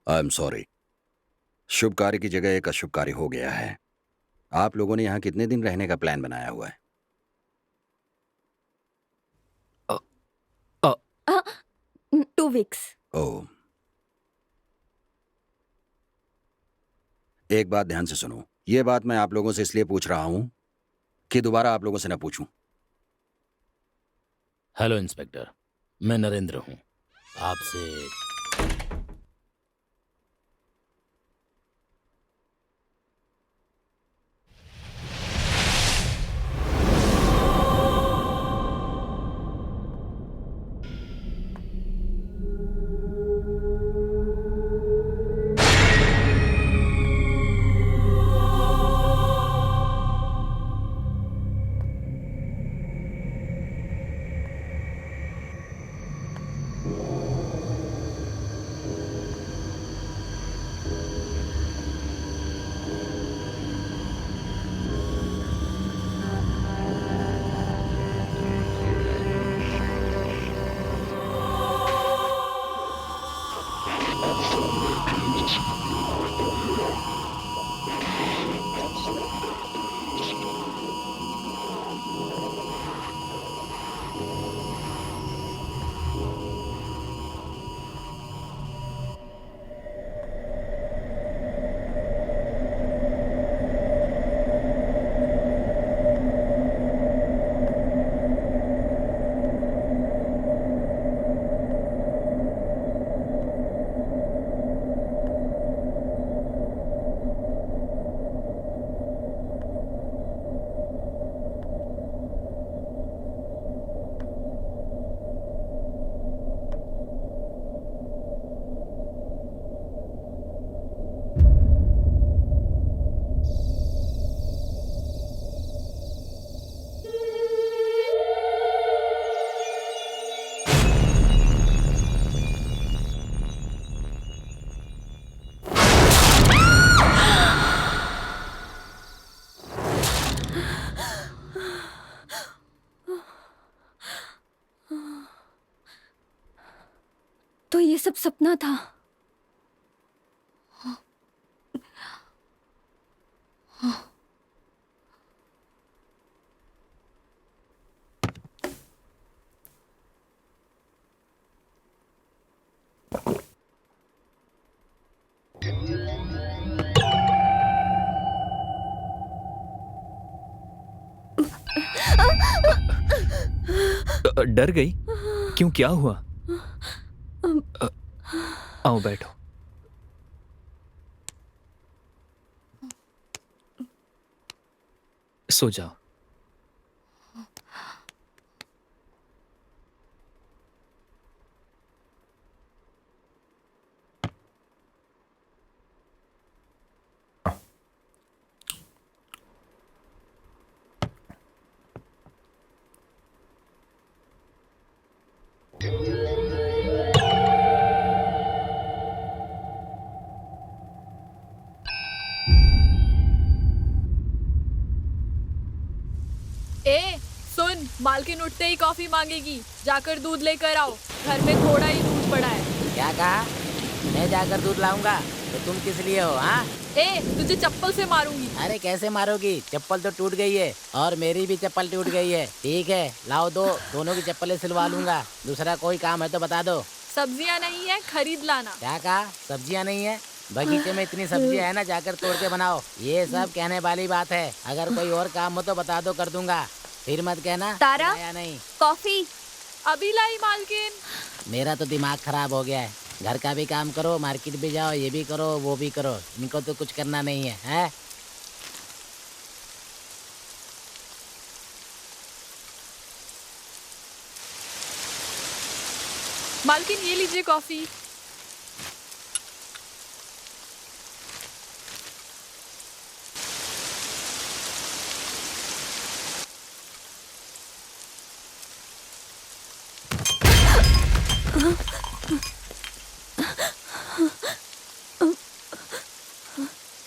I am sorry. शुभ कार्य की जगह एक अशुभ कार्य हो गया है। आप लोगों ने यहाँ कितने दिन रहने का प्लान बनाया हुआ है? अ, अ, 2 weeks. ओह, एक बात ध्यान से सुनो। ये बात मैं आप लोगों से इसलिए पूछ रहा हूँ कि दोबारा आप लोगों से न पूछूं। हेलो इंस्पेक्टर, मैं नरेंद्र हूँ। आपसे तो ये सब सपना था। डर गई? क्यों, क्या हुआ? अ, आओ बैठो। सो जाओ। ए सुन, मालकिन उठते ही कॉफी मांगेगी, जाकर दूध लेकर आओ। घर में थोड़ा ही दूध पड़ा है। क्या कहा? मैं जाकर दूध लाऊंगा? तो तुम किस लिए हो? हाँ, ए तुझे चप्पल से मारूंगी। अरे कैसे मारोगी? चप्पल तो टूट गई है और मेरी भी चप्पल टूट गई है। ठीक है, लाओ दो, दोनों की चप्पलें सिलवा लूंगा। दूसरा कोई काम है तो बता दो। सब्जियां नहीं है, खरीद लाना। क्या कहा? सब्जियां नहीं है? बगीचे में इतनी सब्जियां है ना, जाकर तोड़ के बनाओ। ये सब कहने वाली बात है। अगर कोई और काम हो तो बता दो, कर दूंगा। फिर मत कहना तारा, या नहीं। कॉफी। अभी लाई मालकिन। मेरा तो दिमाग खराब हो गया है। घर का भी काम करो, मार्केट भी जाओ, ये भी करो, वो भी करो। इनको तो कुछ करना नहीं है, हैं? मालकिन ये लीजिए कॉफी।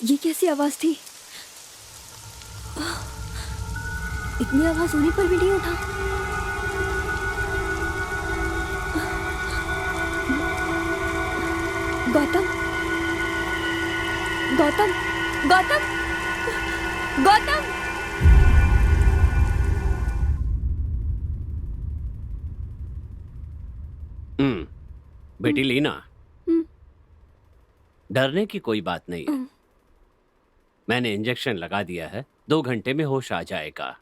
ये कैसी आवाज थी? इतनी आवाज होने पर भी नहीं उठा। गौतम, गौतम, गौतम, गौतम। बेटी लीना, डरने की कोई बात नहीं है। मैंने इंजेक्शन लगा दिया है, 2 घंटे में होश आ जाएगा।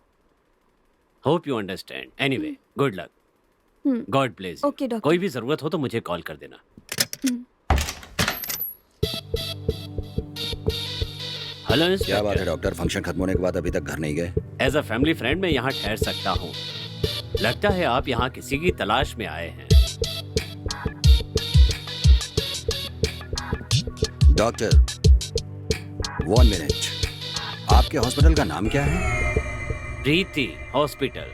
Hope you understand. Anyway, good luck. God bless you. Okay doctor. कोई भी जरूरत हो तो मुझे कॉल कर देना। हेलो क्या बात है इंस्पेक्टर। डॉक्टर? फंक्शन खत्म होने के बाद अभी तक घर नहीं गए? एज अ फैमिली फ्रेंड मैं यहाँ ठहर सकता हूँ। लगता है आप यहाँ किसी की तलाश में आए हैं। Doctor, 1 minute. आपके हॉस्पिटल का नाम क्या है? प्रीति हॉस्पिटल।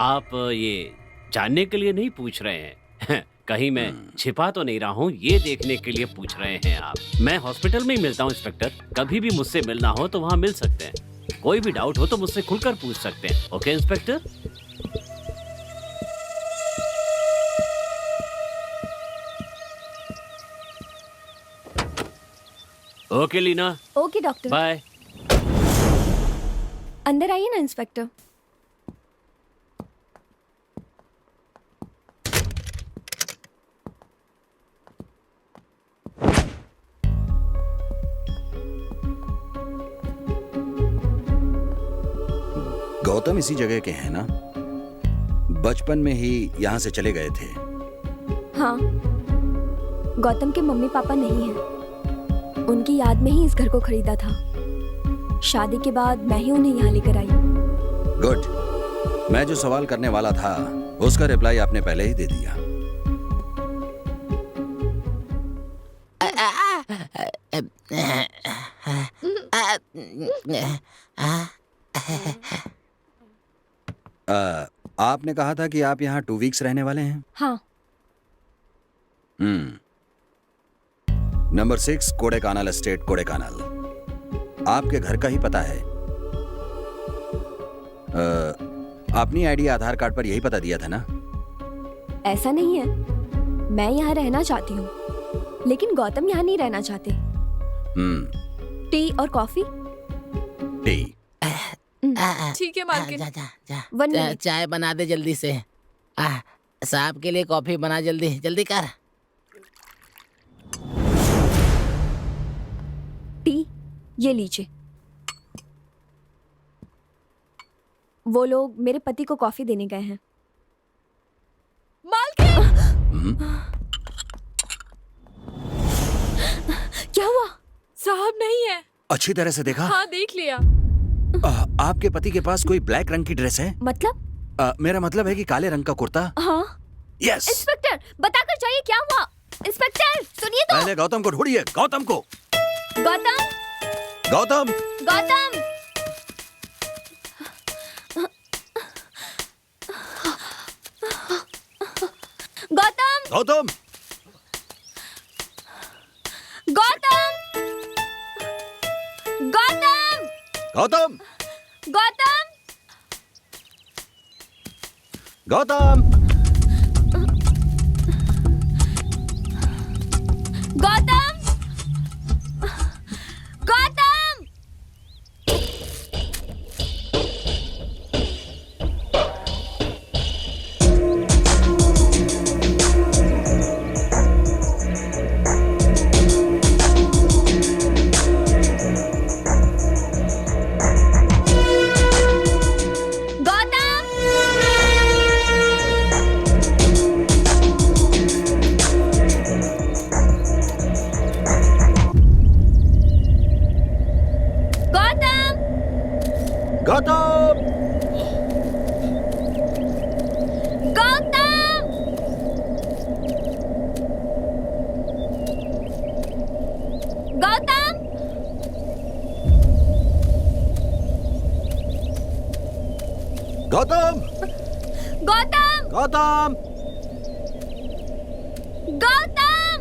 आप ये जानने के लिए नहीं पूछ रहे हैं? कहीं मैं छिपा तो नहीं रहा हूँ ये देखने के लिए पूछ रहे हैं आप? मैं हॉस्पिटल में ही मिलता हूँ इंस्पेक्टर। कभी भी मुझसे मिलना हो तो वहाँ मिल सकते हैं। कोई भी डाउट हो तो मुझसे खुलकर पूछ सकते हैं। Okay inspector? Okay Leena, okay doctor. Bye. अंदर आइए ना इंस्पेक्टर। गौतम इसी जगह के हैं ना? बचपन में ही यहाँ से चले गए थे। हाँ, गौतम के मम्मी पापा नहीं हैं। उनकी याद में ही इस घर को खरीदा था। शादी के बाद मैं ही उन्हें यहाँ लेकर आई। गुड। मैं जो सवाल करने वाला था उसका रिप्लाई आपने पहले ही दे दिया। आपने कहा था कि आप यहाँ 2 वीक्स रहने वाले हैं। हाँ। Number 6 Kodaikanal estate, Kodaikanal. आपके घर का ही पता है। अपनी आईडी आधार कार्ड पर यही पता दिया था ना? ऐसा नहीं है। मैं यहाँ रहना चाहती हूँ, लेकिन गौतम यहाँ नहीं रहना चाहते। टी और कॉफी? टी। ठीक है मालकिन। जा जा जा, 1 मिनट। चाय बना दे जल्दी से। साहब के लिए कॉफी बना, जल्दी जल्दी कर। टी ये लीजिए। वो लोग मेरे पति को कॉफी देने गए हैं। मालकिन! क्या हुआ? साहब नहीं है। अच्छी तरह से देखा? हाँ देख लिया। आपके पति के पास कोई ब्लैक रंग की ड्रेस है? मतलब? मेरा मतलब है कि काले रंग का कुर्ता। हाँ। यस। इंस्पेक्टर बताकर जाइए क्या हुआ। इंस्पेक्टर सुनिए तो। पहले गौतम को ढूंढिए। गौतम को। गौतम, गौतम। गौतम। गौतम, गौतम। गौतम, गौतम, गौतम। गौतम, गौतम। गौतम, गौतम। गौतम, गौतम गौतम गौतम गौतम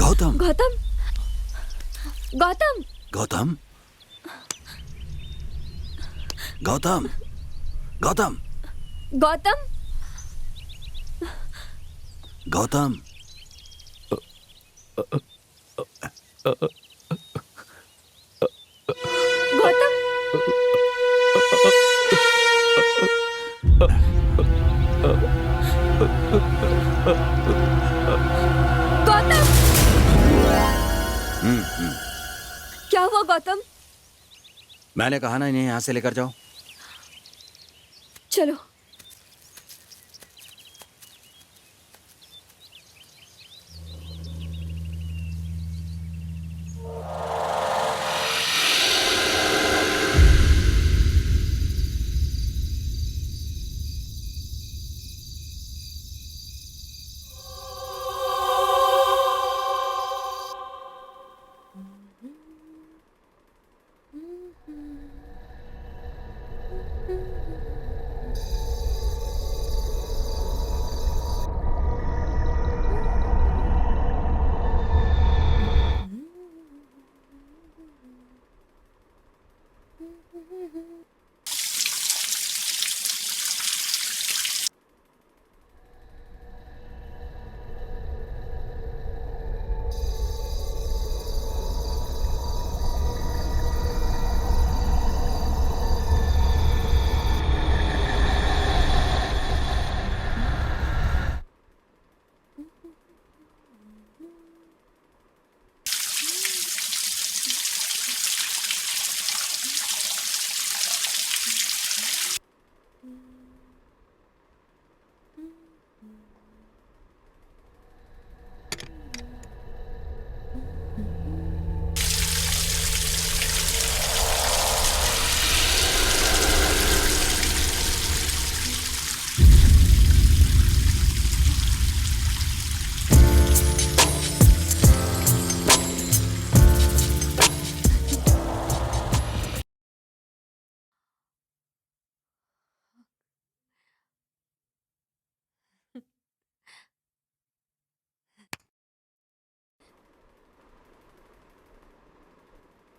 गौतम गौतम गौतम गौतम गौतम गौतम गौतम गौतम गौतम गौतम क्या हुआ गौतम? मैंने कहा ना इन्हें यहां से लेकर जाओ। चलो।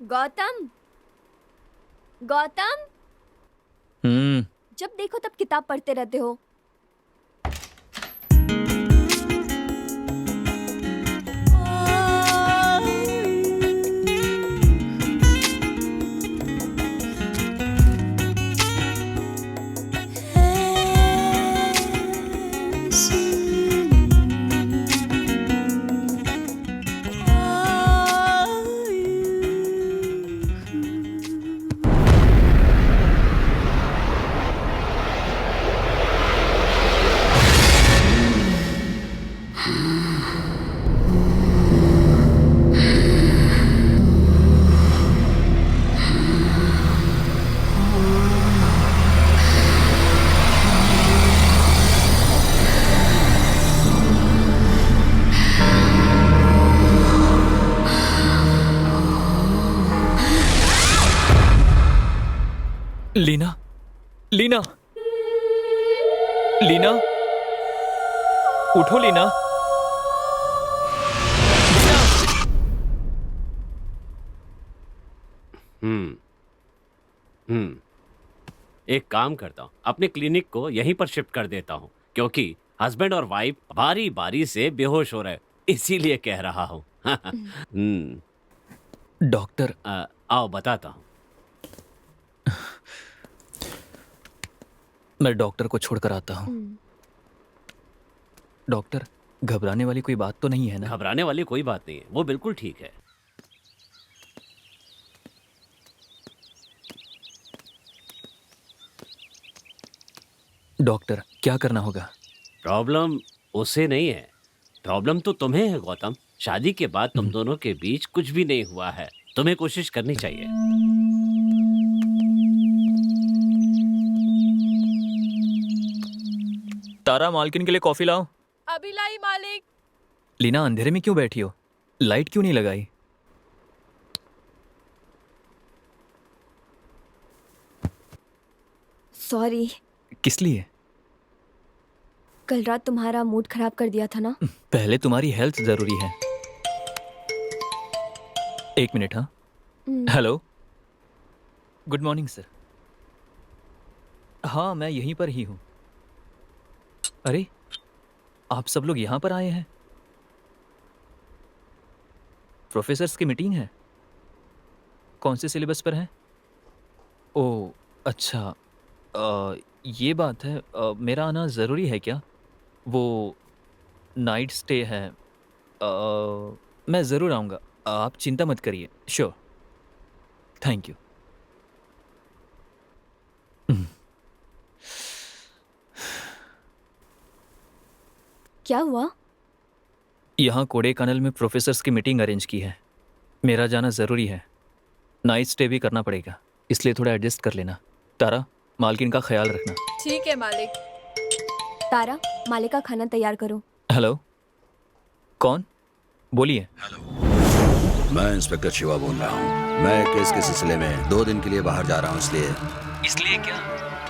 गौतम गौतम जब देखो तब किताब पढ़ते रहते हो। लीना लीना लीना उठो लीना। एक काम करता हूँ, अपने क्लिनिक को यहीं पर शिफ्ट कर देता हूँ, क्योंकि हस्बैंड और वाइफ बारी बारी से बेहोश हो रहे, इसीलिए कह रहा हूँ। डॉक्टर आओ बताता हूँ। मैं डॉक्टर को छोड़कर आता हूँ। डॉक्टर, घबराने वाली कोई बात तो नहीं है ना? घबराने वाली कोई बात नहीं है, वो बिल्कुल ठीक है। डॉक्टर क्या करना होगा? प्रॉब्लम उसे नहीं है, प्रॉब्लम तो तुम्हें है गौतम। शादी के बाद तुम दोनों के बीच कुछ भी नहीं हुआ है, तुम्हें कोशिश करनी चाहिए। तारा, मालकिन के लिए कॉफी लाओ। अभी लाई मालिक। लीना, अंधेरे में क्यों बैठी हो? लाइट क्यों नहीं लगाई? सॉरी, किस लिए? कल रात तुम्हारा मूड खराब कर दिया था ना। पहले तुम्हारी हेल्थ जरूरी है। एक मिनट। हाँ, हेलो, गुड मॉर्निंग सर। हाँ, मैं यहीं पर ही हूँ। अरे, आप सब लोग यहाँ पर आए हैं? प्रोफेसर्स की मीटिंग है? कौन से सिलेबस पर है? ओह अच्छा, ये बात है। मेरा आना ज़रूरी है क्या? वो नाइट स्टे है। मैं ज़रूर आऊँगा, आप चिंता मत करिए। Sure, thank you. क्या हुआ? यहाँ कोडेकनाल में प्रोफेसर्स की मीटिंग अरेंज की है। मेरा जाना ज़रूरी है, नाइट स्टे भी करना पड़ेगा, इसलिए थोड़ा एडजस्ट कर लेना। तारा, मालकिन का ख्याल रखना। ठीक है मालिक। तारा, मालिक का खाना तैयार करो। हेलो, कौन? बोलिए। मैं इंस्पेक्टर शिवा बोल रहा हूँ। मैं केस के सिलसिले में 2 दिन के लिए बाहर जा रहा हूँ, इसलिए क्या?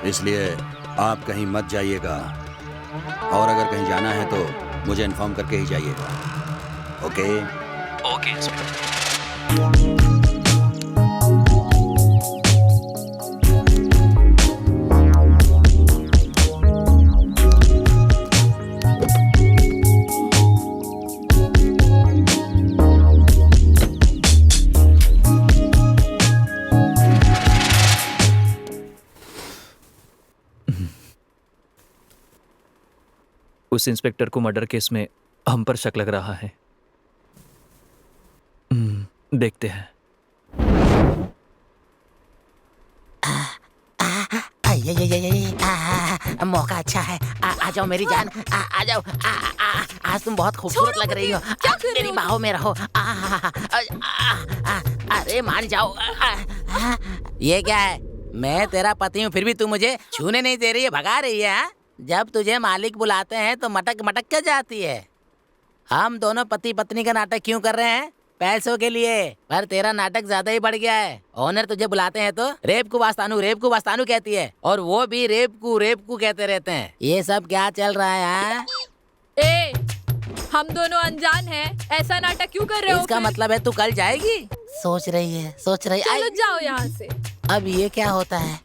इसलिए आप कहीं मत जाइएगा, और अगर कहीं जाना है तो मुझे इन्फॉर्म करके ही जाइएगा। ओके? Okay inspector. उस इंस्पेक्टर को मर्डर केस में हम पर शक लग रहा है। देखते हैं। मौका अच्छा है। आ जाओ मेरी जान, आ जाओ। आज तुम बहुत खूबसूरत लग रही हो। क्या कर रहे मेरी हो? बाहों में रहो। अरे मान जाओ। ये क्या है? मैं तेरा पति हूँ, फिर भी तू मुझे छूने नहीं दे रही है, भगा रही है। हाँ? जब तुझे मालिक बुलाते हैं तो मटक मटक क्या जाती है? हम दोनों पति पत्नी का नाटक क्यों कर रहे हैं? पैसों के लिए। पर तेरा नाटक ज्यादा ही बढ़ गया है। ओनर तुझे बुलाते हैं तो रेप को वास्तानू कहती है, और वो भी रेप को कहते रहते हैं। ये सब क्या चल रहा है? हाँ? ए, हम दोनों अनजान हैं, ऐसा नाटक क्यों कर रहे हो? इसका फिर? मतलब है तू कल जाएगी? सोच रही है। चलो जाओ यहाँ से। अब ये क्या होता है?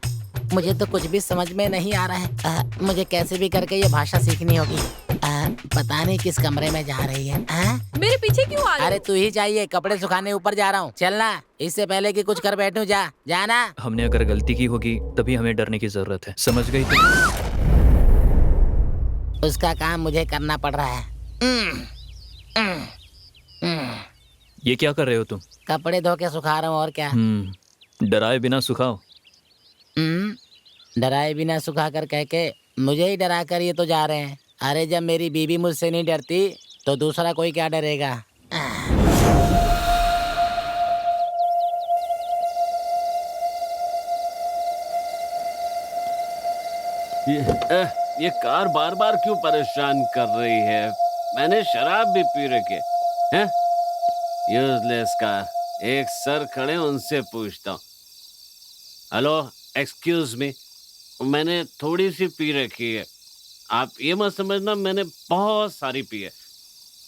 मुझे तो कुछ भी समझ में नहीं आ रहा है। मुझे कैसे भी करके ये भाषा सीखनी होगी। पता नहीं किस कमरे में जा रही है। मेरे पीछे क्यों आ रहे हो? अरे तू ही चाहिए, कपड़े सुखाने ऊपर जा रहा हूँ। चलना, इससे पहले कि कुछ कर बैठूं। जाना। हमने अगर गलती की होगी तभी हमें डरने की जरूरत है, समझ गई तुम? उसका काम मुझे करना पड़ रहा है। ये क्या कर रहे हो तुम? कपड़े धो के सुखा रहा हूँ, और क्या। डराए बिना सुखाओ। डराए बिना सुखा कर कह के मुझे ही डरा कर ये तो जा रहे हैं। अरे जब मेरी बीवी मुझसे नहीं डरती तो दूसरा कोई क्या डरेगा? ये कार बार बार क्यों परेशान कर रही है? मैंने शराब भी पी रखी है। Useless car. एक सर खड़े, उनसे पूछता हूँ। हेलो, एक्सक्यूज मी, मैंने थोड़ी सी पी रखी है। आप ये मत समझना मैंने बहुत सारी पी है।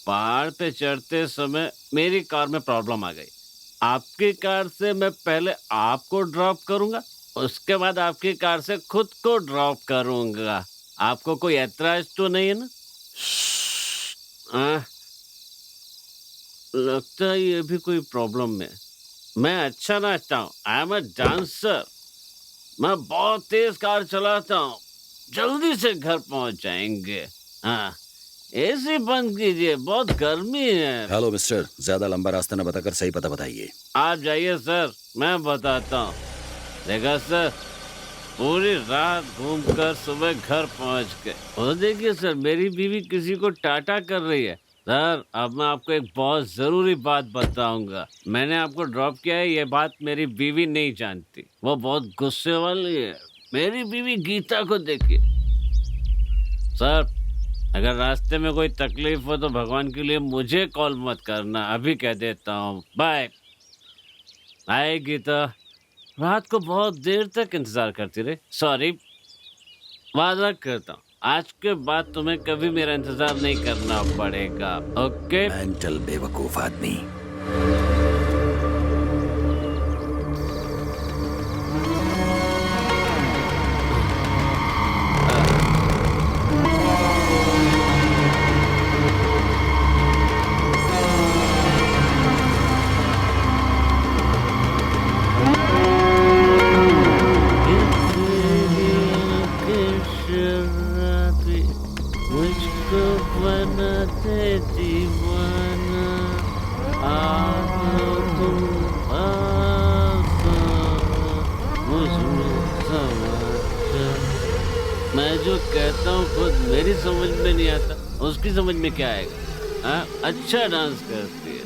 पहाड़ पे चढ़ते समय मेरी कार में प्रॉब्लम आ गई। आपकी कार से मैं पहले आपको ड्रॉप करूंगा, उसके बाद आपकी कार से खुद को ड्रॉप करूंगा। आपको कोई ऐतराज तो नहीं है ना? लगता है ये भी कोई प्रॉब्लम है। मैं अच्छा नाचता हूँ, आई एम अ डांसर। मैं बहुत तेज कार चलाता हूँ, जल्दी से घर पहुंच जाएंगे। हाँ, एसी बंद कीजिए, बहुत गर्मी है। हेलो मिस्टर, ज्यादा लंबा रास्ता न बताकर सही पता बताइए। आप जाइए सर, मैं बताता हूँ। देखा सर, पूरी रात घूमकर सुबह घर पहुंच गए। और देखिए सर, मेरी बीवी किसी को टाटा कर रही है। सर, अब मैं आपको एक बहुत जरूरी बात बताऊंगा। मैंने आपको ड्रॉप किया है, ये बात मेरी बीवी नहीं जानती। वो बहुत गुस्से वाली है। मेरी बीवी गीता को देखिए। सर, अगर रास्ते में कोई तकलीफ हो तो भगवान के लिए मुझे कॉल मत करना, अभी कह देता हूँ। बाय। बाय गीता। रात को बहुत देर तक इंतजार करती रही। सॉरी, वादा करता हूँ आज के बाद तुम्हें कभी मेरा इंतजार नहीं करना पड़ेगा। ओके? मेंटल बेवकूफ आदमी। मुझको बनाते दीवाना, आओ तुम मुझमें समा जाओ। मैं जो कहता हूँ खुद मेरी समझ में नहीं आता, उसकी समझ में क्या आएगा? हाँ, अच्छा डांस करती है।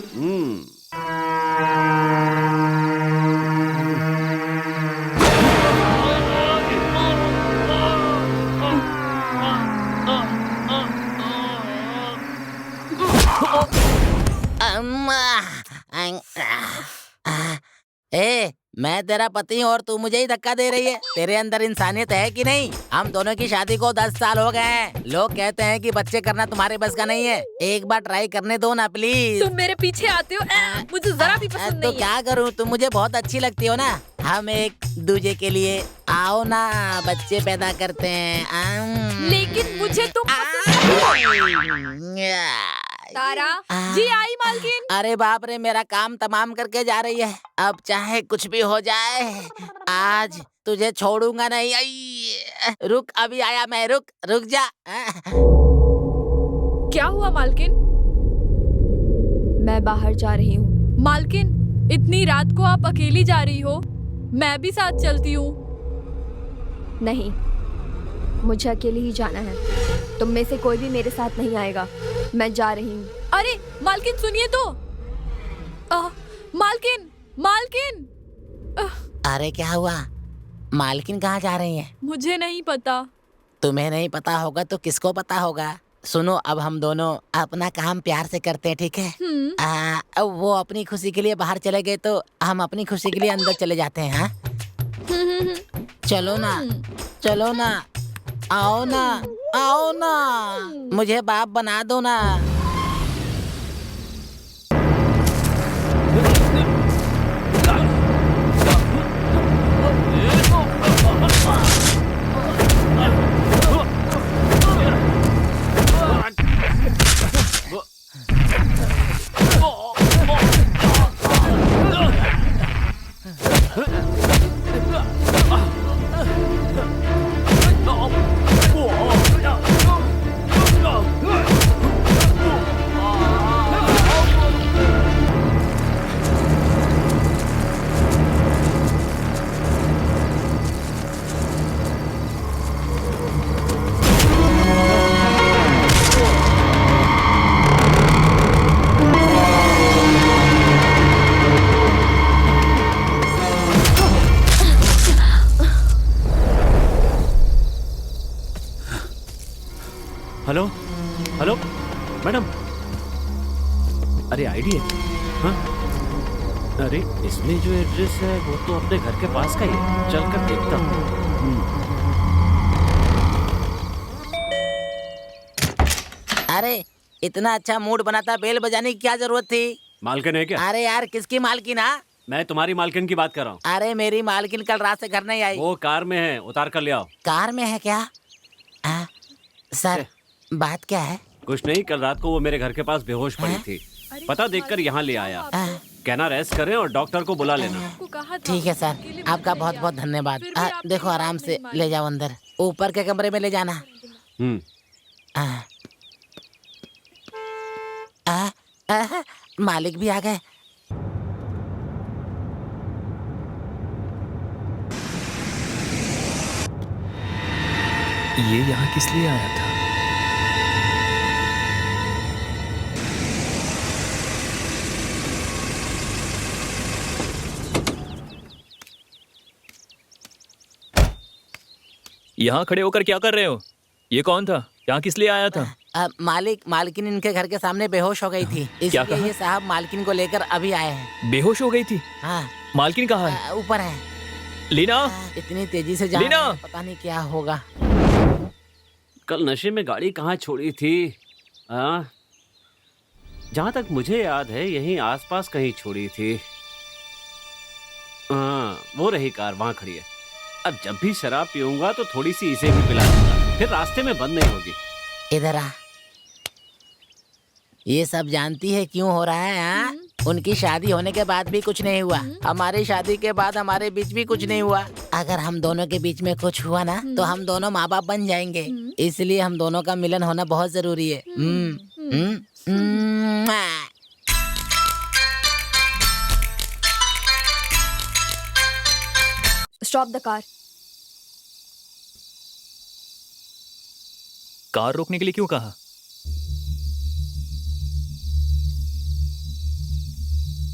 ए, मैं तेरा पति हूँ और तू मुझे ही धक्का दे रही है। तेरे अंदर इंसानियत है कि नहीं? हम दोनों की शादी को 10 साल हो गए हैं। लोग कहते हैं कि बच्चे करना तुम्हारे बस का नहीं है। एक बार ट्राई करने दो ना प्लीज। तुम मेरे पीछे आते हो, मुझे जरा भी पसंद तो नहीं है। क्या करूँ, तुम मुझे बहुत अच्छी लगती हो ना। हम एक दूजे के लिए आओ ना, बच्चे पैदा करते हैं। लेकिन मुझे तुम तारा जी आई मालकिन। अरे बाप रे, मेरा काम तमाम करके जा रही है। अब चाहे कुछ भी हो जाए, आज तुझे छोड़ूंगा नहीं। आई, रुक, अभी आया मैं। रुक जा। क्या हुआ मालकिन? मैं बाहर जा रही हूँ। मालकिन, इतनी रात को आप अकेली जा रही हो? मैं भी साथ चलती हूँ। नहीं, मुझे अकेली ही जाना है। तुम में से कोई भी मेरे साथ नहीं आएगा। मैं जा रही हूँ। अरे मालकिन सुनिए तो। मालकिन। अरे क्या हुआ? मालकिन कहाँ जा रही है? मुझे नहीं पता। तुम्हें नहीं पता होगा तो किसको पता होगा? सुनो, अब हम दोनों अपना काम प्यार से करते हैं, ठीक है? वो अपनी खुशी के लिए बाहर चले गए तो हम अपनी खुशी के लिए अंदर चले जाते हैं। हाँ, चलो ना, आओ ना, मुझे बाप बना दो ना। Hello madam. अरे आईडी है। हाँ, अरे इसमें जो एड्रेस है वो तो अपने घर के पास का ही है। चल कर देखता हूँ। अरे इतना अच्छा मूड बनाता, बेल बजाने की क्या जरूरत थी? मालकिन है क्या? अरे यार, किसकी मालकिन? हाँ, मैं तुम्हारी मालकिन की बात कर रहा हूँ। अरे मेरी मालकिन कल रात से घर नहीं आई। वो कार में है, उतार कर ले आओ। कार में है क्या? सर, बात क्या है? कुछ नहीं, कल रात को वो मेरे घर के पास बेहोश पड़ी थी। पता देखकर यहाँ ले आया। कहना रेस्ट करें और डॉक्टर को बुला लेना। ठीक है सर, आपका बहुत बहुत धन्यवाद। देखो, आराम से ले जाओ अंदर, ऊपर के कमरे में ले जाना। मालिक भी आ गए। ये यहाँ किस लिए आया था? यहाँ खड़े होकर क्या कर रहे हो? ये कौन था? यहाँ किस लिए आया था? मालकिन इनके घर के सामने बेहोश हो गई थी, क्या इसलिए कहा? ये साहब मालकिन को लेकर अभी आए हैं। बेहोश हो गई थी? हाँ, मालकिन कहाँ है? ऊपर है। लीना, इतनी तेजी से जा लीना! रहे हैं, पता नहीं क्या होगा। कल नशे में गाड़ी कहाँ छोड़ी थी? हाँ, जहाँ तक मुझे याद है यहीं आसपास कहीं छोड़ी थी। हाँ, वो रही कार वहाँ खड़ी है। अब जब भी शराब पीऊंगा तो थोड़ी सी इसे भी पिला दूंगा, फिर रास्ते में बंद नहीं होगी। इधर आ। ये सब जानती है क्यों हो रहा है? हाँ, उनकी शादी होने के बाद भी कुछ नहीं हुआ, हमारी शादी के बाद हमारे बीच भी कुछ नहीं हुआ। अगर हम दोनों के बीच में कुछ हुआ ना तो हम दोनों माँ बाप बन जाएंगे, इसलिए हम दोनों का मिलन होना बहुत जरूरी है। Stop the car. कार रोकने के लिए क्यों कहा?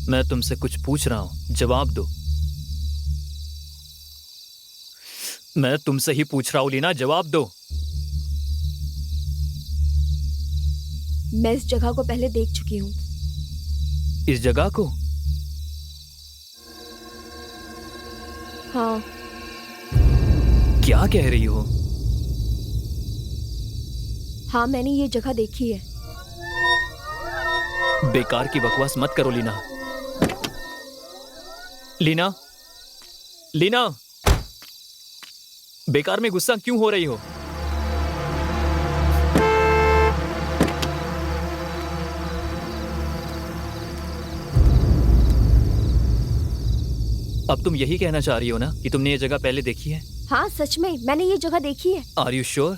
मैं तुमसे कुछ पूछ रहा हूं, जवाब दो। मैं तुमसे ही पूछ रहा हूं लीना, जवाब दो। मैं इस जगह को पहले देख चुकी हूँ। इस जगह को? हाँ। क्या कह रही हो? हाँ, मैंने ये जगह देखी है। बेकार की बकवास मत करो लीना। लीना, लीना, बेकार में गुस्सा क्यों हो रही हो? अब तुम यही कहना चाह रही हो ना कि तुमने ये जगह पहले देखी है? हाँ, सच में मैंने ये जगह देखी है। Are you sure?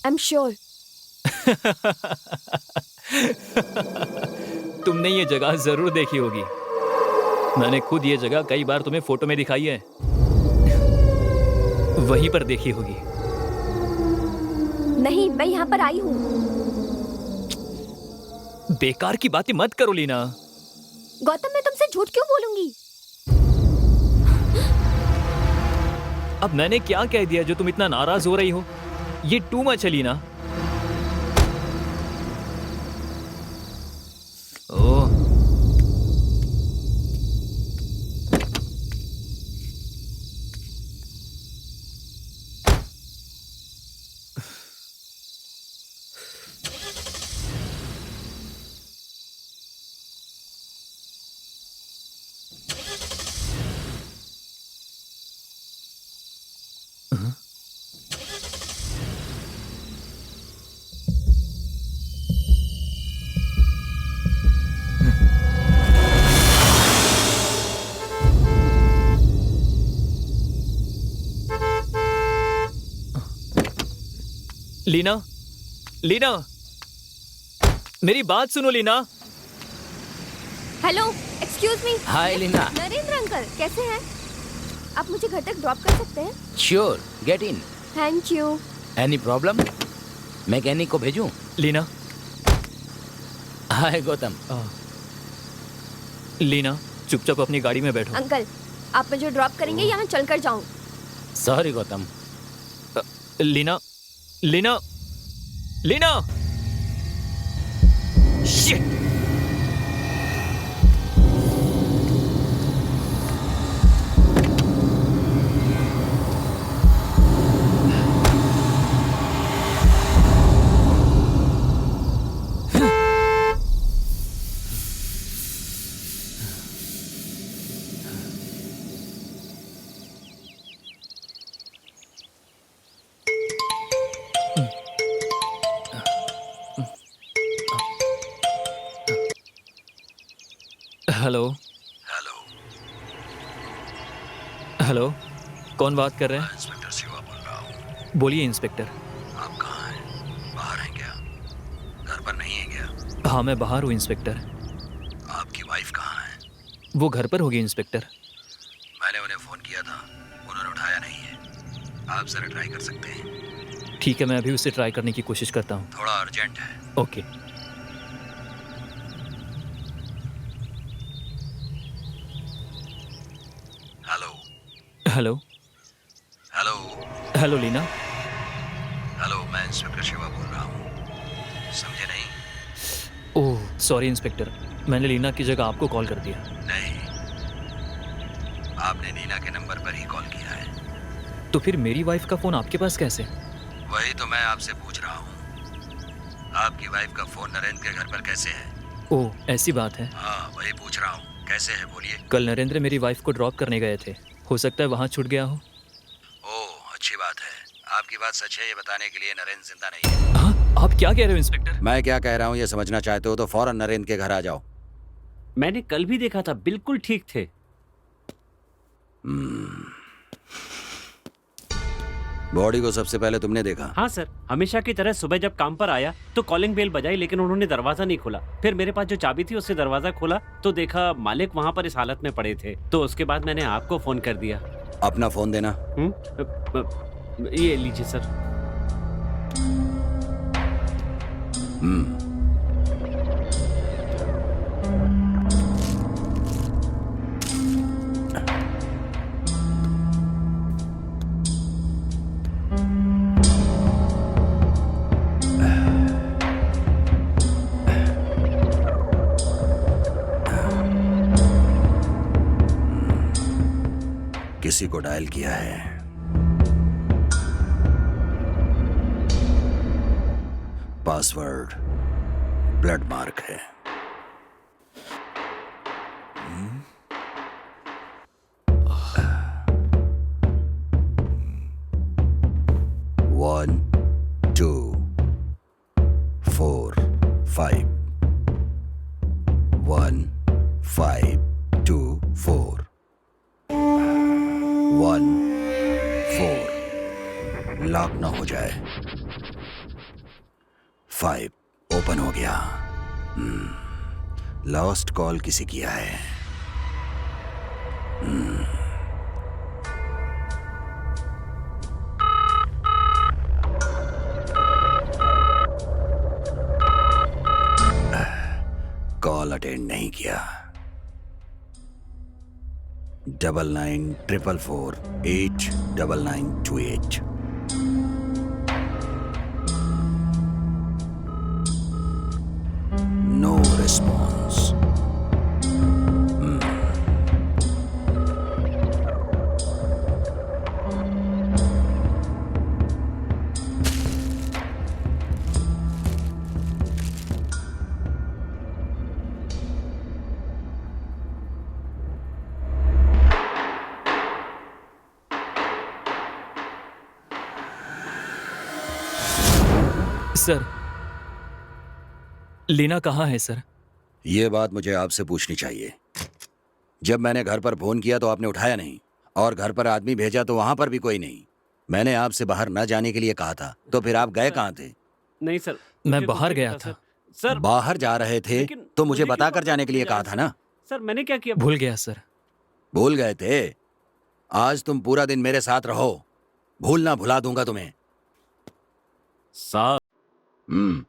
I am sure. तुमने ये जगह जरूर देखी होगी। मैंने खुद ये जगह कई बार तुम्हें फोटो में दिखाई है। वहीं पर देखी होगी। नहीं, मैं यहाँ पर आई हूँ। बेकार की बातें मत करो लीना। गौतम, मैं तुमसे झूठ क्यों बोलूंगी? अब मैंने क्या कह दिया जो तुम इतना नाराज हो रही हो? ये टू मच है लीना। ओह, लीना, लीना, मेरी बात सुनो Leena. Hello, excuse me. Hi Leena. Narendra uncle, कैसे हैं? आप मुझे घर तक ड्रॉप कर सकते हैं? Sure, get in. Thank you. Any problem? Mechanic को भेजूं? लीना, हाय गौतम। लीना, चुपचाप अपनी गाड़ी में बैठो। अंकल, आप मुझे ड्रॉप करेंगे या मैं चलकर जाऊं? Sorry Gautam. Leena, Leena, Leena! Shit! Hello, hello, hello, कौन बात कर रहे हैं? इंस्पेक्टर शिवा बोल रहा हूँ। बोलिए इंस्पेक्टर। आप कहाँ हैं? बाहर हैं क्या? घर पर नहीं है क्या? हाँ, मैं बाहर हूँ इंस्पेक्टर। आपकी वाइफ कहाँ है? वो घर पर होगी इंस्पेक्टर। मैंने उन्हें फोन किया था, उन्होंने उठाया नहीं है। आप जरा ट्राई कर सकते हैं? ठीक है, मैं अभी उसे ट्राई करने की कोशिश करता हूँ। थोड़ा अर्जेंट है। Okay. Hello hello. Hello hello Leena. Hello, मैं इंस्पेक्टर शिवा बोल रहा हूँ। समझे नहीं? ओह सॉरी इंस्पेक्टर, मैंने लीना की जगह आपको कॉल कर दिया। नहीं, आपने नीना के नंबर पर ही कॉल किया है। तो फिर मेरी वाइफ का फ़ोन आपके पास कैसे? वही तो मैं आपसे पूछ रहा हूँ। आपकी वाइफ का फोन नरेंद्र के घर पर कैसे है? ओह ऐसी बात है। हाँ, वही पूछ रहा हूँ, कैसे है बोलिए। कल नरेंद्र मेरी वाइफ को ड्रॉप करने गए थे, हो सकता है वहाँ छूट गया हो। ओह, अच्छी बात है। आपकी बात सच है ये बताने के लिए नरेंद्र जिंदा नहीं है। हाँ, आप क्या कह रहे हो इंस्पेक्टर? मैं क्या कह रहा हूँ ये समझना चाहते हो तो फौरन नरेंद्र के घर आ जाओ। मैंने कल भी देखा था, बिल्कुल ठीक थे। बॉडी को सबसे पहले तुमने देखा? हाँ सर, हमेशा की तरह सुबह जब काम पर आया तो कॉलिंग बेल बजाई, लेकिन उन्होंने दरवाजा नहीं खोला। फिर मेरे पास जो चाबी थी उससे दरवाजा खोला तो देखा मालिक वहाँ पर इस हालत में पड़े थे। तो उसके बाद मैंने आपको फोन कर दिया। अपना फोन देना। ये लीजिए सर। किसी को डायल किया है। पासवर्ड ब्लड मार्क है। वन 2 4 5 1 5 2 4 1 4 लॉक ना हो जाए। 5 ओपन हो गया। लॉस्ट कॉल किसी किया है। कॉल अटेंड नहीं किया। 9944489928। No response. सर, लीना कहाँ है सर? ये बात मुझे आपसे पूछनी चाहिए। जब मैंने घर पर फोन किया तो आपने उठाया नहीं, और घर पर आदमी भेजा तो वहां पर भी कोई नहीं। मैंने आपसे बाहर न जाने के लिए कहा था, तो फिर आप गए कहाँ थे? नहीं सर, मैं मुझे बाहर कुछ नहीं गया पता, था। सर। बाहर जा रहे थे लेकिन तो मुझे क्यों बताकर बाहर जाने के लिए जा कहा रहे था थे? ना। सर मैंने क्या किया? भूल गया सर। भूल गए थे? आज तुम पूरा दिन मेरे साथ रहो, भूलना भुला दूंगा तुम्हें। साहब, हम्म।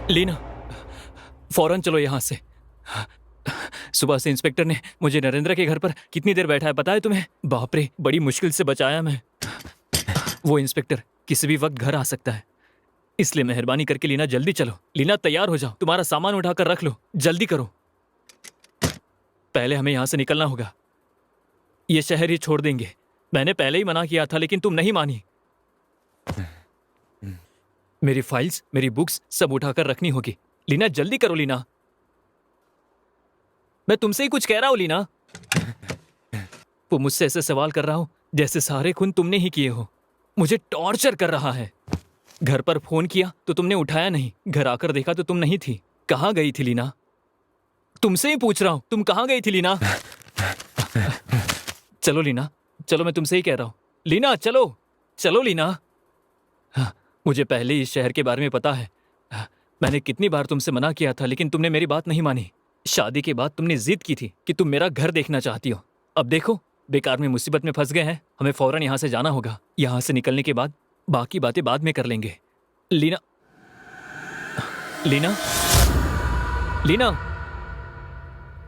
लीना, फौरन चलो यहाँ से। सुबह से इंस्पेक्टर ने मुझे नरेंद्र के घर पर कितनी देर बैठा है पता है तुम्हें? बाप रे, बड़ी मुश्किल से बचाया मैं। वो इंस्पेक्टर किसी भी वक्त घर आ सकता है, इसलिए मेहरबानी करके लीना जल्दी चलो। लीना तैयार हो जाओ, तुम्हारा सामान उठाकर रख लो, जल्दी करो। पहले हमें यहाँ से निकलना होगा। ये शहर ही छोड़ देंगे। मैंने पहले ही मना किया था लेकिन तुम नहीं मानी। मेरी फाइल्स, मेरी बुक्स सब उठाकर रखनी होगी। लीना जल्दी करो लीना, मैं तुमसे ही कुछ कह रहा हूं लीना। वो मुझसे ऐसे सवाल कर रहा हूं जैसे सारे खून तुमने ही किए हो। मुझे टॉर्चर कर रहा है। घर पर फोन किया तो तुमने उठाया नहीं, घर आकर देखा तो तुम नहीं थी। कहाँ गई थी लीना? तुमसे ही पूछ रहा हूं, तुम कहाँ गई थी लीना? चलो लीना, चलो, मैं तुमसे ही कह रहा हूँ। लीना चलो, चलो लीना। हाँ, मुझे पहले इस शहर के बारे में पता है। मैंने कितनी बार तुमसे मना किया था, लेकिन तुमने मेरी बात नहीं मानी। शादी के बाद तुमने जिद की थी कि तुम मेरा घर देखना चाहती हो। अब देखो, बेकार में मुसीबत में फंस गए हैं। हमें फौरन यहाँ से जाना होगा। यहाँ से निकलने के बाद बाकी बातें बाद में कर लेंगे। लीना, लीना, लीना,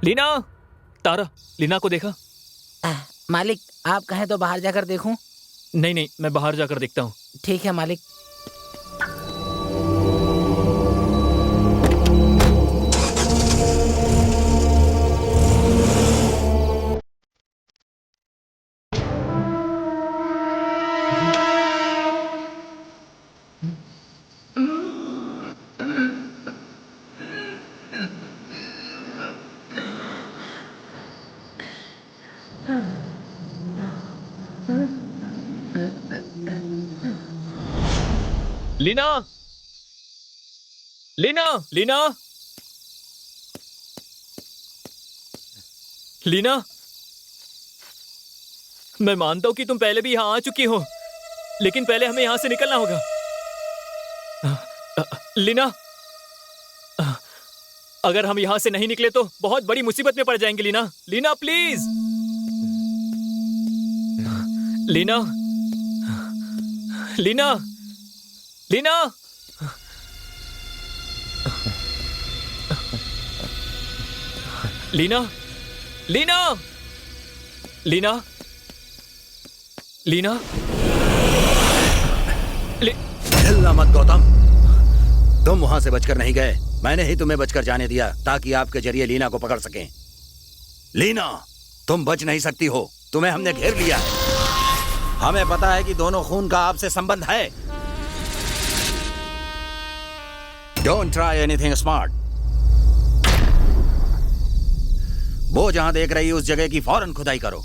लीना। तारा, लीना को देखा? मालिक, आप कहें तो बाहर जाकर देखूं? नहीं नहीं, मैं बाहर जाकर देखता हूँ। ठीक है मालिक। लीना, लीना, लीना, लीना। मैं मानता हूं कि तुम पहले भी यहां आ चुकी हो, लेकिन पहले हमें यहां से निकलना होगा। लीना, अगर हम यहां से नहीं निकले तो बहुत बड़ी मुसीबत में पड़ जाएंगे। लीना, लीना प्लीज। लीना, लीना, लीना। लीना, लीना, लीना, लीना। हिलना मत गौतम। तुम वहां से बचकर नहीं गए, मैंने ही तुम्हें बचकर जाने दिया ताकि आपके जरिए लीना को पकड़ सकें। लीना, तुम बच नहीं सकती हो, तुम्हें हमने घेर लिया है। हमें पता है कि दोनों खून का आपसे संबंध है। Don't try anything smart. वो जहां देख रही है उस जगह की फौरन खुदाई करो।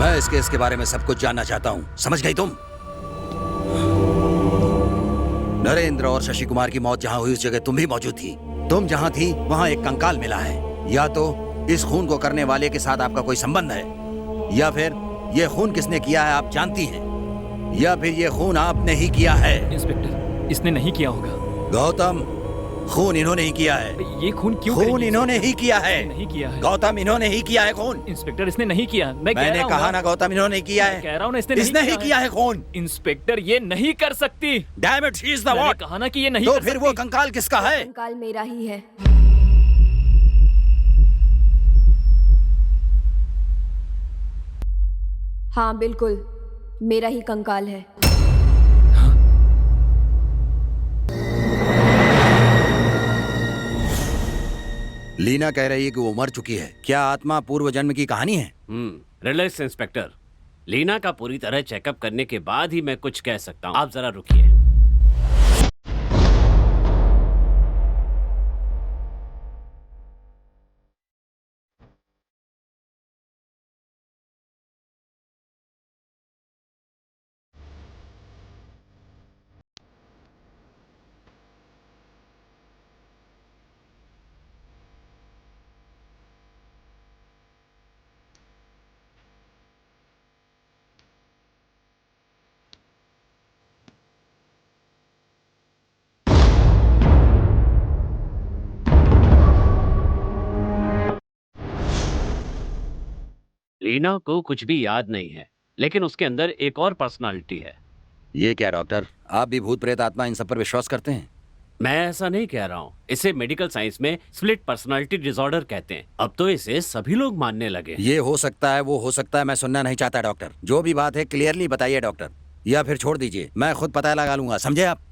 मैं इस केस के बारे में सब कुछ जानना चाहता हूं, समझ गई तुम? नरेंद्र और शशि कुमार की मौत जहां हुई उस जगह तुम भी मौजूद थी। तुम जहां थी वहां एक कंकाल मिला है। या तो इस खून को करने वाले के साथ आपका कोई संबंध है, या फिर ये खून किसने किया है आप जानती हैं, या फिर ये खून आपने ही किया है। इंस्पेक्टर, इसने नहीं किया होगा। गौतम, खून इन्होंने ही किया है। ये खून क्यों खून करेंगे? इन्होंने ही किया है। नहीं किया है। गौतम, इन्होंने ही किया है खून। इंस्पेक्टर, इसने नहीं किया। मैंने कहा ना गौतम, इन्होंने किया है। कह रहा हूँ ना, इसने ही किया है खून। इंस्पेक्टर, ये नहीं कर सकती। Damn it, she is the मैंने व्हाट? कहा ना कि ये नहीं तो कर फिर सकती। वो कंकाल किसका है? कंकाल मेरा ही है। हाँ बिल्कुल, मेरा ही कंकाल है। लीना कह रही है कि वो मर चुकी है। क्या आत्मा पूर्व जन्म की कहानी है? Relax inspector. लीना का पूरी तरह चेकअप करने के बाद ही मैं कुछ कह सकता हूँ। आप जरा रुकिए। लीना को कुछ भी याद नहीं है, लेकिन उसके अंदर एक और पर्सनालिटी है। ये क्या डॉक्टर, आप भी भूत प्रेत आत्मा इन सब पर विश्वास करते हैं? मैं ऐसा नहीं कह रहा हूँ, इसे मेडिकल साइंस में स्प्लिट पर्सनालिटी डिसऑर्डर कहते हैं। अब तो इसे सभी लोग मानने लगे। ये हो सकता है, वो हो सकता है, मैं सुनना नहीं चाहता डॉक्टर। जो भी बात है क्लियरली बताइए डॉक्टर, या फिर छोड़ दीजिए, मैं खुद पता लगा लूंगा, समझे आप?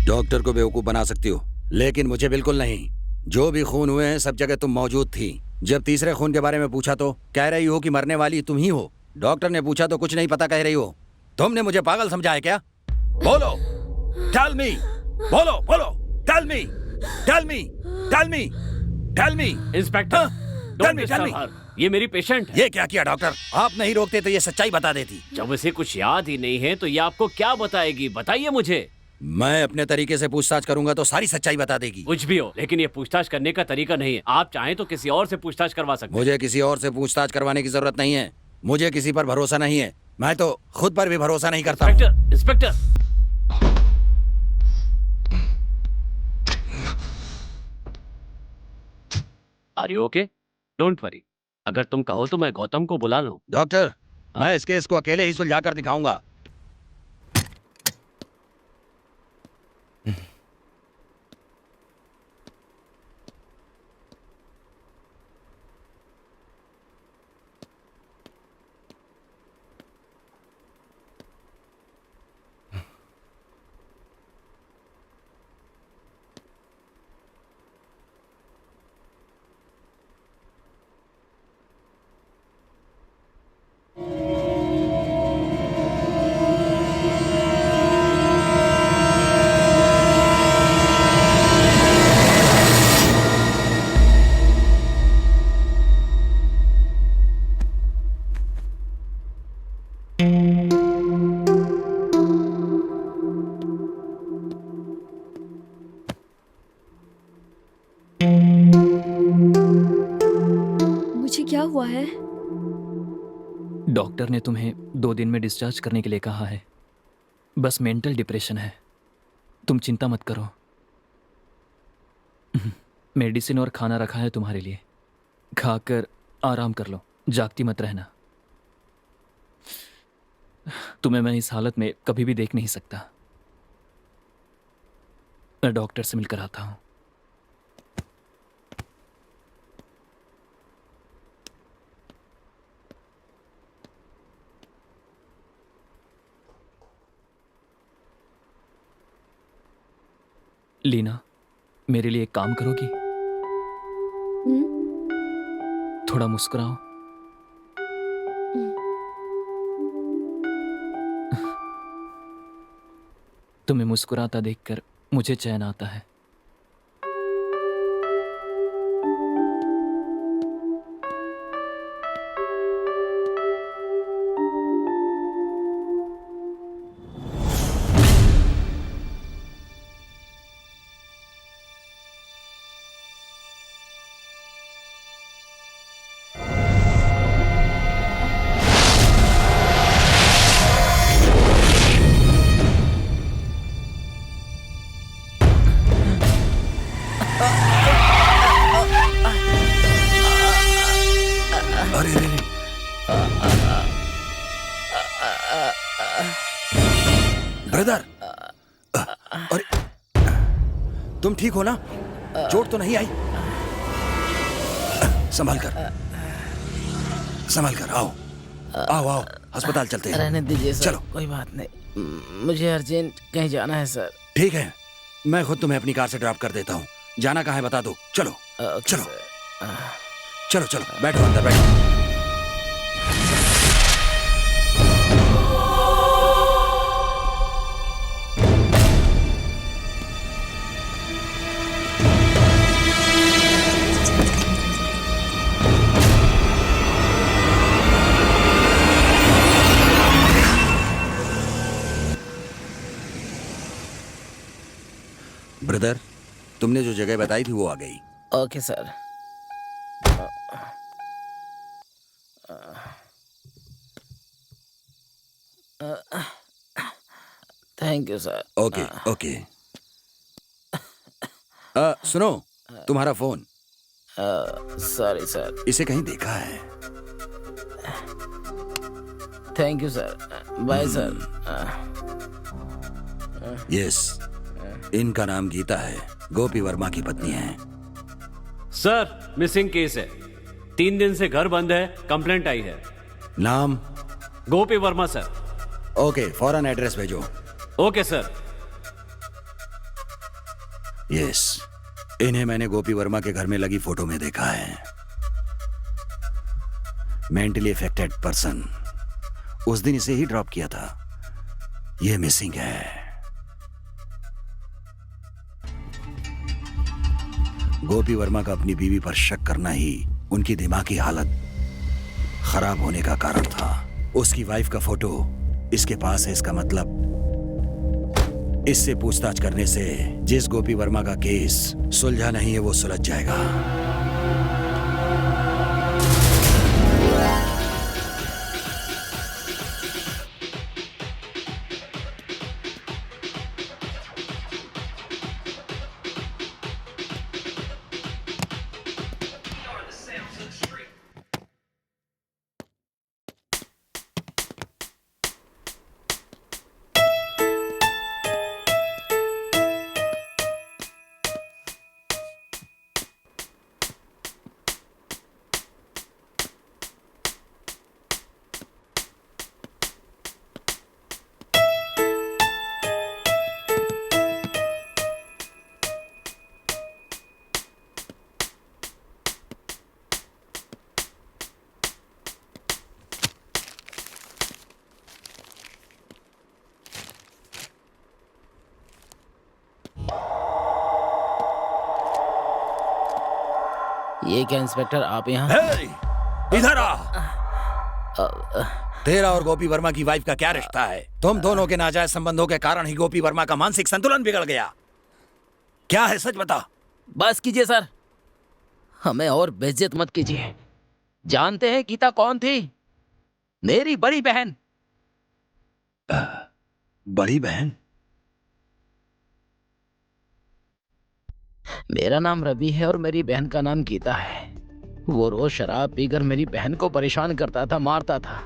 डॉक्टर को बेवकूफ बना सकती हो, लेकिन मुझे बिल्कुल नहीं। जो भी खून हुए हैं सब जगह तुम मौजूद थी। जब तीसरे खून के बारे में पूछा तो कह रही हो कि मरने वाली तुम ही हो। डॉक्टर ने पूछा तो कुछ नहीं पता कह रही हो। तुमने मुझे पागल समझा है क्या? बोलो, टेल मी, बोलो बोलो, tell me, tell me, tell me, tell me. Inspector, Tell don't me, disturb tell me. हर। ये मेरी पेशेंट है। ये क्या किया डॉक्टर? आप नहीं रोकते तो ये सच्चाई बता देती। जब इसे कुछ याद ही नहीं है तो ये आपको क्या बताएगी? बताइए मुझे। मैं अपने तरीके से पूछताछ करूंगा तो सारी सच्चाई बता देगी। कुछ भी हो, लेकिन ये पूछताछ करने का तरीका नहीं है। आप चाहें तो किसी और से पूछताछ करवा सकते हैं। मुझे किसी और से पूछताछ करवाने की जरूरत नहीं है। मुझे किसी पर भरोसा नहीं है। मैं तो खुद पर भी भरोसा नहीं करता। Inspector, inspector. Are you okay? Don't worry. अगर तुम कहो तो मैं गौतम को बुला लूं। डॉक्टर, मैं इस केस को अकेले ही सुलझा कर दिखाऊंगा। मुझे क्या हुआ है? डॉक्टर ने तुम्हें 2 दिन में डिस्चार्ज करने के लिए कहा है। बस मेंटल डिप्रेशन है, तुम चिंता मत करो। मेडिसिन और खाना रखा है तुम्हारे लिए, खाकर आराम कर लो, जागती मत रहना। तुम्हें मैं इस हालत में कभी भी देख नहीं सकता। मैं डॉक्टर से मिलकर आता हूं। लीना, मेरे लिए एक काम करोगी? थोड़ा मुस्कुराओ। तुम्हें मुस्कुराता देखकर मुझे चैन आता है। अरे अरे ब्रदर, अरे तुम ठीक हो ना? चोट तो नहीं आई? संभाल कर, संभाल कर। आओ आओ आओ, अस्पताल चलते हैं। रहने दीजिए सर, चलो। कोई बात नहीं। मुझे अर्जेंट कहीं जाना है सर। ठीक है, मैं खुद तुम्हें अपनी कार से ड्रॉप कर देता हूँ। जाना कहाँ है बता दो। चलो ओके चलो। सर। चलो चलो, बैठो अंदर बैठो। ब्रदर, तुमने जो जगह बताई थी वो आ गई। Okay sir. Thank you sir. Okay okay. सुनो, तुम्हारा फोन। Sorry sir. इसे कहीं देखा है? Thank you sir. Bye sir. Yes, इनका नाम गीता है, गोपी वर्मा की पत्नी है। सर, मिसिंग केस है। 3 दिन से घर बंद है, कंप्लेंट आई है। नाम? गोपी वर्मा सर। ओके, फौरन एड्रेस भेजो। Okay sir. यस, इन्हें मैंने गोपी वर्मा के घर में लगी फोटो में देखा है। Mentally affected person. उस दिन इसे ही ड्रॉप किया था। ये मिसिंग है। गोपी वर्मा का अपनी बीवी पर शक करना ही उनकी दिमागी हालत खराब होने का कारण था। उसकी वाइफ का फोटो इसके पास है, इसका मतलब इससे पूछताछ करने से जिस गोपी वर्मा का केस सुलझा नहीं है वो सुलझ जाएगा। ये क्या इंस्पेक्टर, आप यहाँ? हे, इधर आ। तेरा और गोपी वर्मा की वाइफ का क्या रिश्ता है? तुम दोनों के नाजायज संबंधों के कारण ही गोपी वर्मा का मानसिक संतुलन बिगड़ गया। क्या है, सच बता। बस कीजिए सर, हमें और बेइज्जत मत कीजिए। जानते हैं गीता कौन थी? मेरी बड़ी बहन। बड़ी बहन? मेरा नाम रवि है और मेरी बहन का नाम गीता है। वो रोज शराब पीकर मेरी बहन को परेशान करता था, मारता था।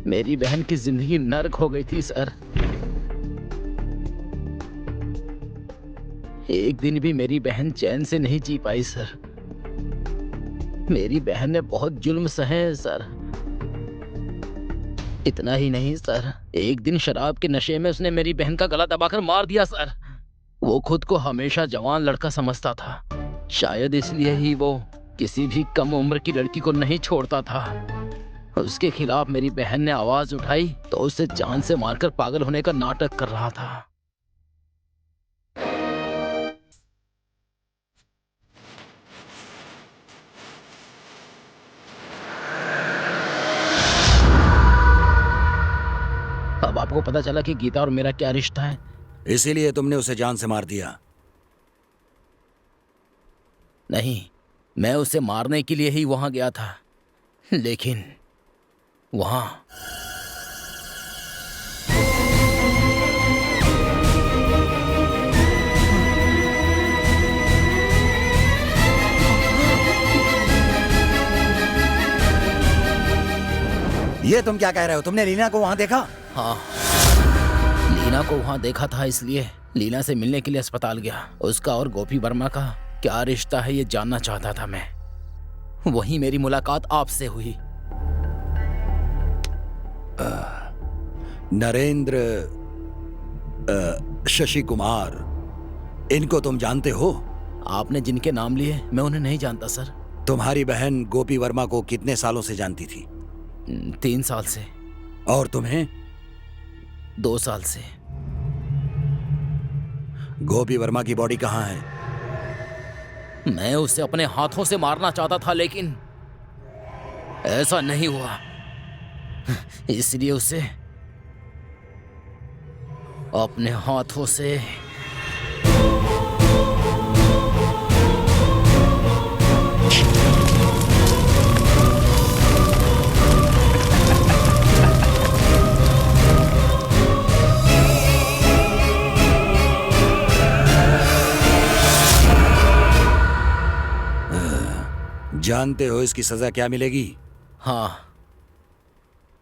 मेरी बहन की जिंदगी नर्क हो गई थी सर। एक दिन भी मेरी बहन चैन से नहीं जी पाई सर। मेरी बहन ने बहुत जुल्म सहे हैं सर। इतना ही नहीं सर, एक दिन शराब के नशे में उसने मेरी बहन का गला दबाकर मार दिया सर। वो खुद को हमेशा जवान लड़का समझता था। शायद इसलिए ही वो किसी भी कम उम्र की लड़की को नहीं छोड़ता था। उसके खिलाफ मेरी बहन ने आवाज उठाई तो उसे जान से मारकर पागल होने का नाटक कर रहा था। अब आपको पता चला कि गीता और मेरा क्या रिश्ता है। इसीलिए तुमने उसे जान से मार दिया? नहीं, मैं उसे मारने के लिए ही वहां गया था, लेकिन वहां ये तुम क्या कह रहे हो? तुमने लीना को वहां देखा? हाँ, लीना को वहां देखा था, इसलिए लीना से मिलने के लिए अस्पताल गया। उसका और गोपी वर्मा का क्या रिश्ता है ये जानना चाहता था मैं। वहीं मेरी मुलाकात आपसे हुई। नरेंद्र, शशि कुमार, इनको तुम जानते हो? आपने जिनके नाम लिए मैं उन्हें नहीं जानता सर। तुम्हारी बहन गोपी वर्मा को कितने सालों से जानती थी? 3 साल से। और तुम्हें? 2 साल से। गोपी वर्मा की बॉडी कहाँ है? मैं उसे अपने हाथों से मारना चाहता था, लेकिन ऐसा नहीं हुआ। इसलिए उसे अपने हाथों से जानते हो इसकी सजा क्या मिलेगी? हाँ,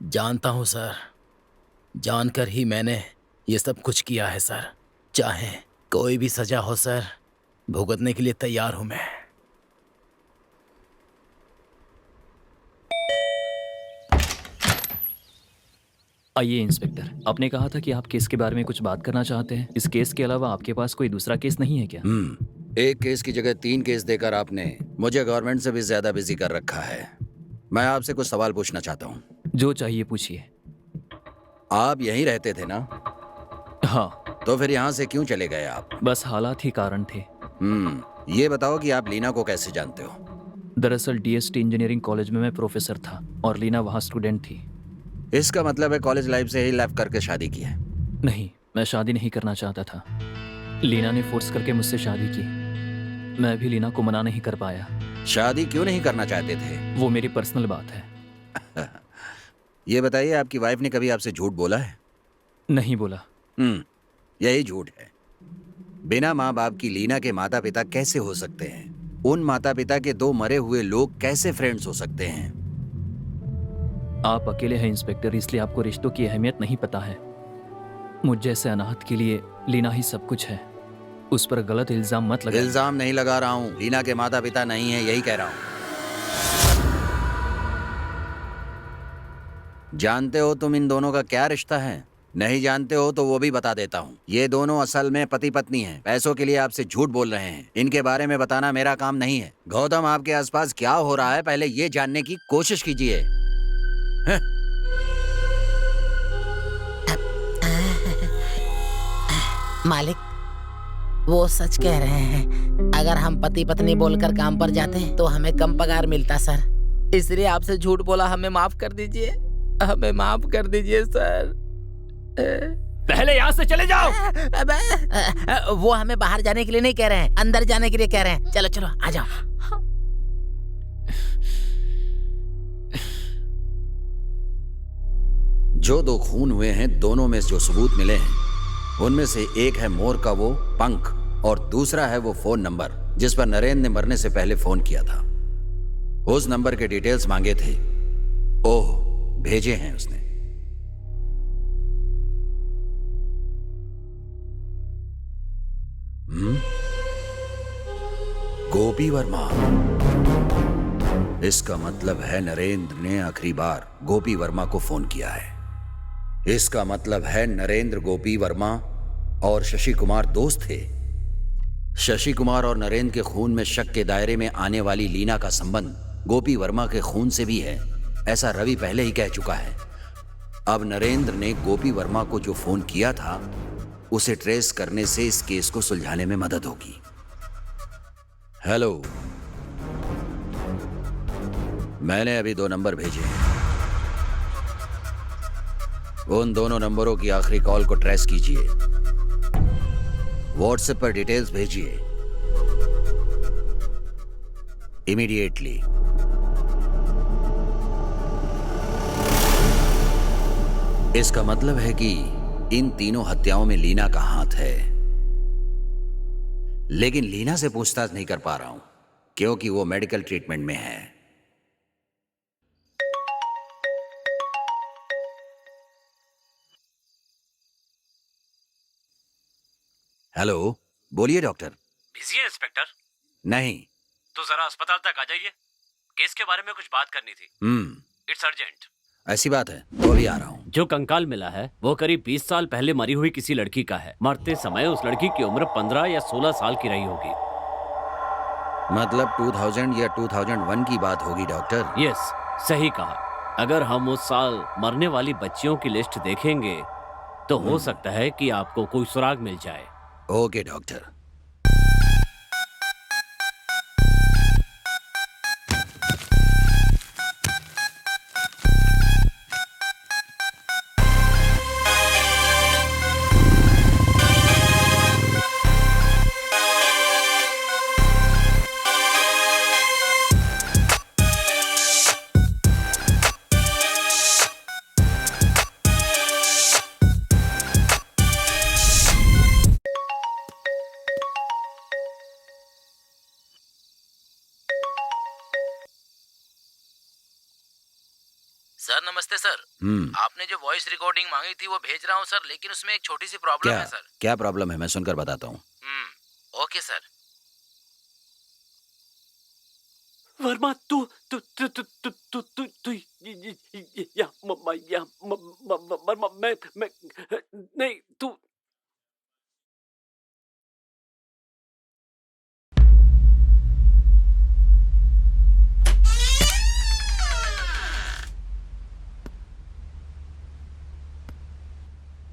जानता हूँ सर। जानकर ही मैंने ये सब कुछ किया है सर। चाहे कोई भी सजा हो सर, भुगतने के लिए तैयार हूं मैं। आइए इंस्पेक्टर, आपने कहा था कि आप केस के बारे में कुछ बात करना चाहते हैं। इस केस के अलावा आपके पास कोई दूसरा केस नहीं है क्या? एक केस की जगह 3 केस देकर आपने मुझे गवर्नमेंट से भी ज्यादा बिजी कर रखा है। मैं आपसे कुछ सवाल पूछना चाहता हूँ। जो चाहिए पूछिए। आप यहीं रहते थे ना? हाँ, तो फिर यहाँ से क्यों चले गए आप? बस हालात ही कारण थे। ये बताओ कि आप लीना को कैसे जानते हो? दरअसल डीएसटी इंजीनियरिंग कॉलेज में मैं प्रोफेसर था और लीना वहाँ स्टूडेंट थी। इसका मतलब है कॉलेज लाइफ से ही लेफ्ट करके शादी की है? नहीं, मैं शादी नहीं करना चाहता था। लीना ने फोर्स करके मुझसे शादी की। मैं भी लीना को मना नहीं कर पाया। शादी क्यों नहीं करना चाहते थे? वो मेरी पर्सनल बात है। ये बताइए, आपकी वाइफ ने कभी आपसे झूठ बोला है? नहीं बोला। यही झूठ है। बिना माँ बाप की लीना के माता पिता कैसे हो सकते हैं? उन माता पिता के 2 मरे हुए लोग कैसे फ्रेंड्स हो सकते हैं? आप अकेले हैं इंस्पेक्टर, इसलिए आपको रिश्तों की अहमियत नहीं पता है। मुझ जैसे अनाथ के लिए लीना ही सब कुछ है। उस पर गलत इल्जाम मत लगाइए। इल्जाम नहीं लगा रहा हूँ। लीना के माता पिता नहीं है, यही कह रहा हूँ। जानते हो तुम इन दोनों का क्या रिश्ता है? नहीं जानते हो तो वो भी बता देता हूँ। ये दोनों असल में पति पत्नी हैं। पैसों के लिए आपसे झूठ बोल रहे हैं। इनके बारे में बताना मेरा काम नहीं है। गौतम, आपके आसपास क्या हो रहा है पहले ये जानने की कोशिश कीजिए। मालिक, वो सच कह रहे हैं। अगर हम पति पत्नी बोलकर काम पर जाते तो हमें कम पगार मिलता सर। इसलिए आपसे झूठ बोला। हमें माफ कर दीजिए, हमें माफ कर दीजिए सर। पहले यहाँ से चले जाओ। वो हमें बाहर जाने के लिए नहीं कह रहे हैं, अंदर जाने के लिए कह रहे हैं। चलो चलो आ जाओ। जो 2 खून हुए हैं, दोनों में जो सबूत मिले हैं, उनमें से एक है मोर का वो पंख और दूसरा है वो फोन नंबर जिस पर नरेंद्र ने मरने से पहले फोन किया था। उस नंबर के डिटेल्स मांगे थे। ओह, भेजे हैं उसने। गोपी वर्मा। इसका मतलब है नरेंद्र ने आखिरी बार गोपी वर्मा को फोन किया है। इसका मतलब है नरेंद्र, गोपी वर्मा और शशि कुमार दोस्त थे। शशि कुमार और नरेंद्र के खून में शक के दायरे में आने वाली लीना का संबंध गोपी वर्मा के खून से भी है, ऐसा रवि पहले ही कह चुका है। अब नरेंद्र ने गोपी वर्मा को जो फोन किया था उसे ट्रेस करने से इस केस को सुलझाने में मदद होगी। हेलो, मैंने अभी 2 नंबर भेजे हैं। उन दोनों नंबरों की आखिरी कॉल को ट्रेस कीजिए। व्हाट्सएप पर डिटेल्स भेजिए इमीडिएटली। इसका मतलब है कि इन तीनों हत्याओं में लीना का हाथ है, लेकिन लीना से पूछताछ नहीं कर पा रहा हूं क्योंकि वो मेडिकल ट्रीटमेंट में है। हेलो, बोलिए डॉक्टर। बिजी है इंस्पेक्टर? नहीं। तो जरा अस्पताल तक आ जाइए, केस के बारे में कुछ बात करनी थी। It's urgent. ऐसी बात है तो अभी आ रहा हूँ। जो कंकाल मिला है वो करीब 20 साल पहले मरी हुई किसी लड़की का है। मरते समय उस लड़की की उम्र 15 या 16 साल की रही होगी। मतलब 2000 या 2001 की बात होगी डॉक्टर। यस, सही कहा। अगर हम उस साल मरने वाली बच्चियों की लिस्ट देखेंगे तो हो सकता है कि आपको कोई सुराग मिल जाए। Okay doctor. नमस्ते सर। आपने जो वॉइस रिकॉर्डिंग मांगी थी वो भेज रहा हूँ सर, लेकिन उसमें एक छोटी सी प्रॉब्लम क्या है सर। क्या प्रॉब्लम है? मैं सुनकर बताता हूँ। Okay sir. वर्मा तू तू तू तू तू तू तू तू वर्मा मैं नहीं तू।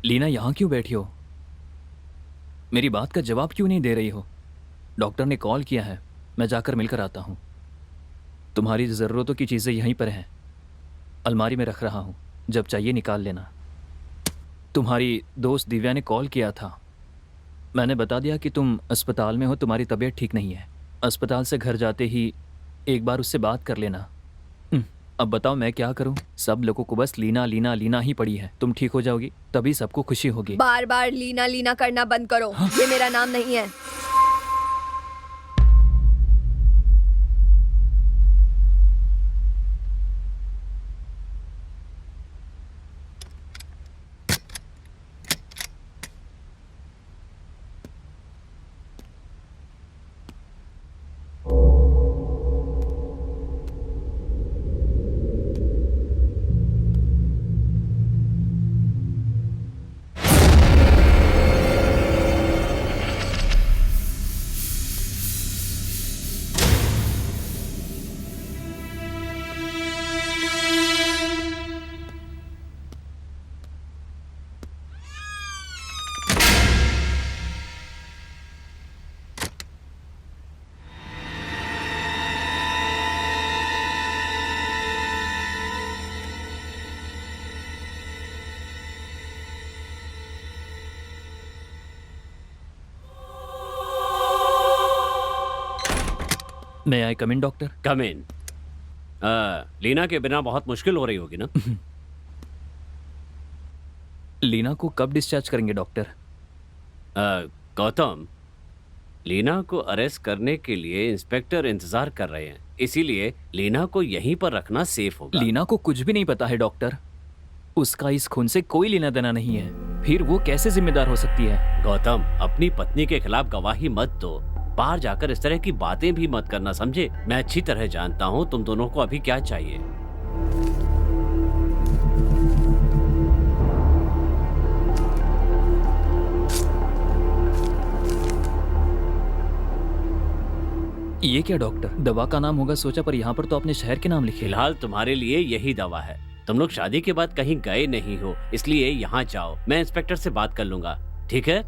लीना यहाँ क्यों बैठी हो? मेरी बात का जवाब क्यों नहीं दे रही हो? डॉक्टर ने कॉल किया है, मैं जाकर मिलकर आता हूँ। तुम्हारी ज़रूरतों की चीज़ें यहीं पर हैं, अलमारी में रख रहा हूँ, जब चाहिए निकाल लेना। तुम्हारी दोस्त दिव्या ने कॉल किया था, मैंने बता दिया कि तुम अस्पताल में हो, तुम्हारी तबीयत ठीक नहीं है। अस्पताल से घर जाते ही एक बार उससे बात कर लेना। अब बताओ मैं क्या करूं? सब लोगों को बस लीना लीना लीना ही पड़ी है। तुम ठीक हो जाओगी तभी सबको खुशी होगी। बार बार लीना लीना करना बंद करो। ये मेरा नाम नहीं है। मैं आई कम इन डॉक्टर? कम इन। लीना के बिना बहुत मुश्किल हो रही होगी ना? लीना को कब डिस्चार्ज करेंगे डॉक्टर? गौतम, लीना को अरेस्ट करने के लिए इंस्पेक्टर इंतजार कर रहे हैं, इसीलिए लीना को यहीं पर रखना सेफ होगा। लीना को कुछ भी नहीं पता है डॉक्टर, उसका इस खून से कोई लेना देना नहीं है, फिर वो कैसे जिम्मेदार हो सकती है? गौतम, अपनी पत्नी के खिलाफ गवाही मत दो, बाहर जाकर इस तरह की बातें भी मत करना, समझे? मैं अच्छी तरह जानता हूँ तुम दोनों को अभी क्या चाहिए। ये क्या डॉक्टर, दवा का नाम होगा सोचा, पर यहाँ पर तो अपने शहर के नाम लिखे। फिलहाल तुम्हारे लिए यही दवा है। तुम लोग शादी के बाद कहीं गए नहीं हो, इसलिए यहाँ जाओ, मैं इंस्पेक्टर से बात कर लूंगा, ठीक है?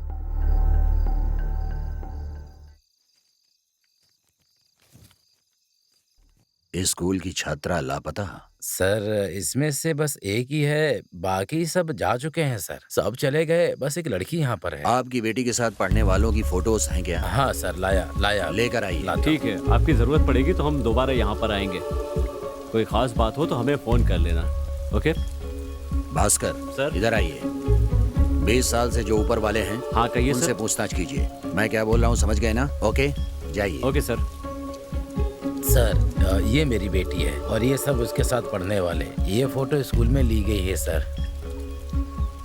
इस स्कूल की छात्रा लापता? सर इसमें से बस एक ही है, बाकी सब जा चुके हैं सर, सब चले गए, बस एक लड़की यहाँ पर है। आपकी बेटी के साथ पढ़ने वालों की फोटोज हैं क्या? हाँ सर, लाया लेकर आइए। लाता ठीक है, आपकी जरूरत पड़ेगी तो हम दोबारा यहाँ पर आएंगे। कोई खास बात हो तो हमें फोन कर लेना, ओके? भास्कर सर। इधर आइए। 20 साल से जो ऊपर वाले हैं, हाँ कहिए उनसे सर। पूछताछ कीजिए। मैं क्या बोल रहा हूँ समझ गए ना? ओके जाइए। Okay sir. सर ये मेरी बेटी है और ये सब उसके साथ पढ़ने वाले। ये फोटो स्कूल में ली गई है सर।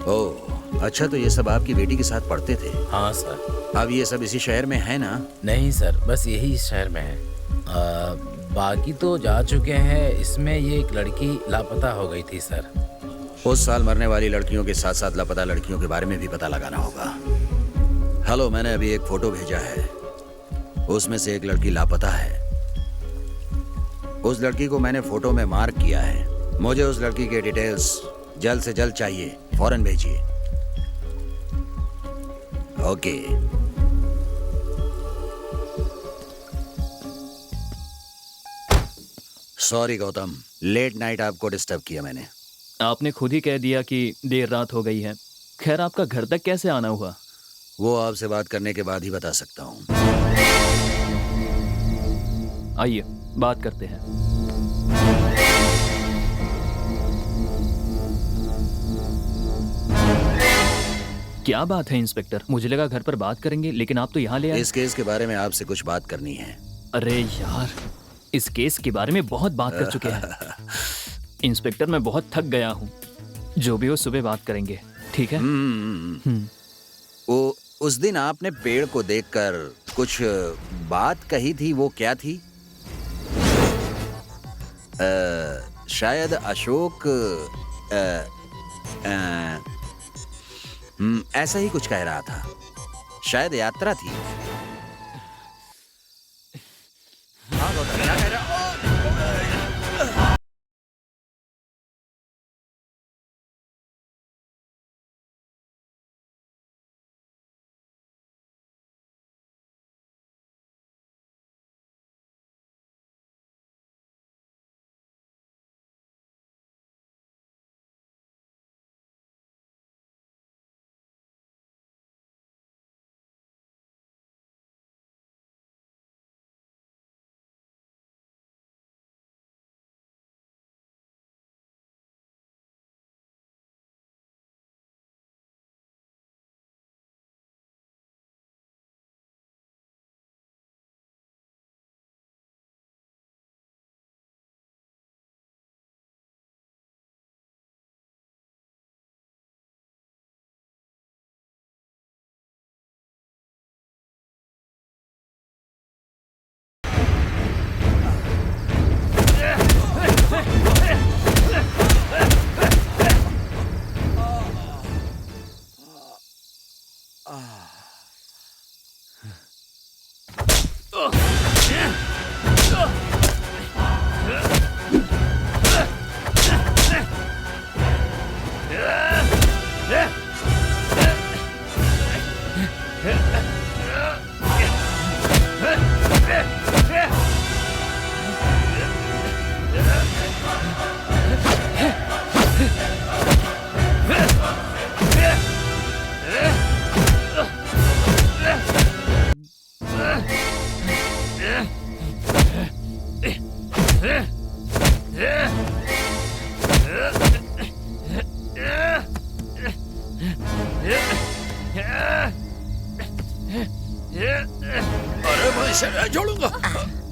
ओह अच्छा, तो ये सब आपकी बेटी के साथ पढ़ते थे? हाँ सर। अब ये सब इसी शहर में है ना? नहीं सर, बस यही इस शहर में है, बाकी तो जा चुके हैं। इसमें ये एक लड़की लापता हो गई थी सर। उस साल मरने वाली लड़कियों के साथ साथ लापता लड़कियों के बारे में भी पता लगाना होगा। हेलो, मैंने अभी एक फोटो भेजा है, उसमें से एक लड़की लापता है। उस लड़की को मैंने फोटो में मार्क किया है। मुझे उस लड़की के डिटेल्स जल्द से जल्द चाहिए, फौरन भेजिए। Okay. Sorry Gautam, late night आपको डिस्टर्ब किया मैंने। आपने खुद ही कह दिया कि देर रात हो गई है। खैर, आपका घर तक कैसे आना हुआ? वो आपसे बात करने के बाद ही बता सकता हूँ। आइए बात करते हैं। क्या बात है इंस्पेक्टर? मुझे लगा घर पर बात करेंगे, लेकिन आप तो यहाँ ले आए। इस केस के बारे में आपसे कुछ बात करनी है। अरे यार, इस केस के बारे में बहुत बात कर चुके हैं। इंस्पेक्टर मैं बहुत थक गया हूँ। जो भी हो सुबह बात करेंगे, ठीक है? वो उस दिन आपने पेड़ को देखकर कुछ बात कही थी, वो क्या थी? शायद अशोक ऐसा ही कुछ कह रहा था। शायद यात्रा थी। हाँ गौतम, क्या कह रहा?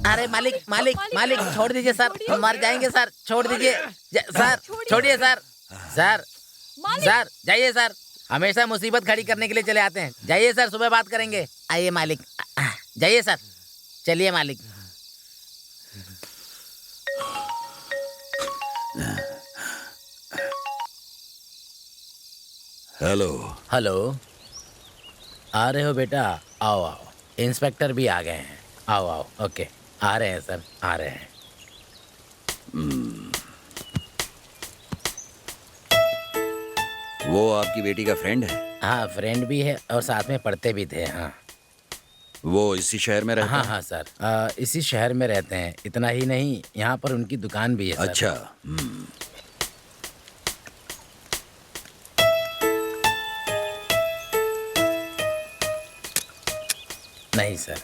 अरे मालिक मालिक मालिक छोड़ दीजिए सर, हम मर जाएंगे सर, छोड़ दीजिए सर, छोड़िए सर। सर सर जाइए सर, हमेशा मुसीबत खड़ी करने के लिए चले आते हैं। जाइए सर, सुबह बात करेंगे। आइए मालिक, जाइए सर, चलिए मालिक। हेलो। हेलो, आ रहे हो बेटा? आओ आओ, इंस्पेक्टर भी आ गए हैं। आओ आओ, ओके, आ रहे हैं सर, आ रहे हैं। वो आपकी बेटी का फ्रेंड है? हाँ, फ्रेंड भी है और साथ में पढ़ते भी थे। हाँ वो इसी शहर में रहता हाँ है? हाँ सर, इसी शहर में रहते हैं। इतना ही नहीं, यहाँ पर उनकी दुकान भी है सर। अच्छा। नहीं सर,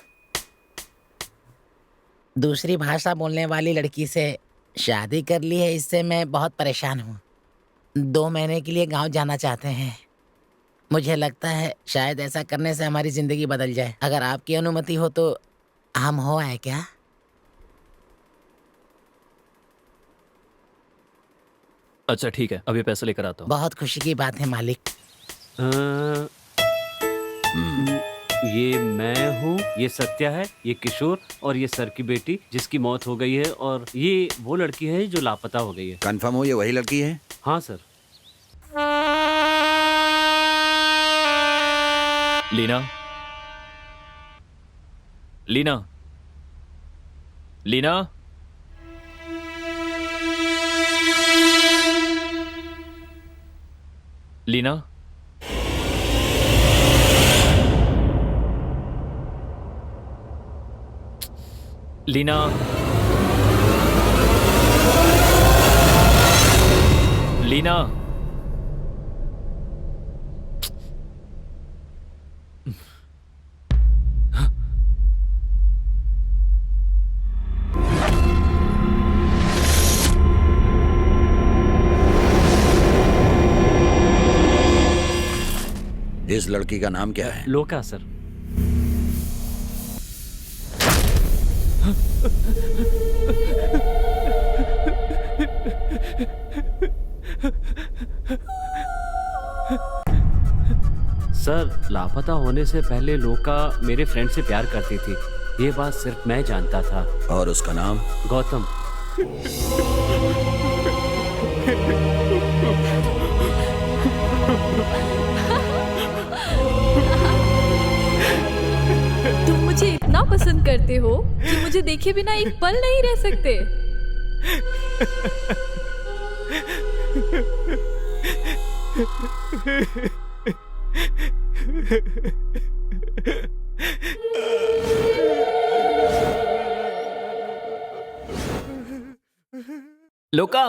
दूसरी भाषा बोलने वाली लड़की से शादी कर ली है, इससे मैं बहुत परेशान हूँ। 2 महीने के लिए गांव जाना चाहते हैं। मुझे लगता है शायद ऐसा करने से हमारी जिंदगी बदल जाए। अगर आपकी अनुमति हो तो हम हो आए क्या? अच्छा ठीक है, अभी पैसे लेकर आता हूँ। बहुत खुशी की बात है मालिक। ये मैं हूँ, ये सत्या है, ये किशोर और ये सर की बेटी जिसकी मौत हो गई है, और ये वो लड़की है जो लापता हो गई है। कंफर्म हो ये वही लड़की है? हाँ सर। लीना, लीना, लीना, लीना, लीना, लीना, इस लड़की का नाम क्या है? लोका सर। सर, लापता होने से पहले लोका मेरे फ्रेंड से प्यार करती थी। ये बात सिर्फ मैं जानता था। और उसका नाम? गौतम। तुम मुझे इतना पसंद करते हो कि मुझे देखे बिना एक पल नहीं रह सकते। लोका,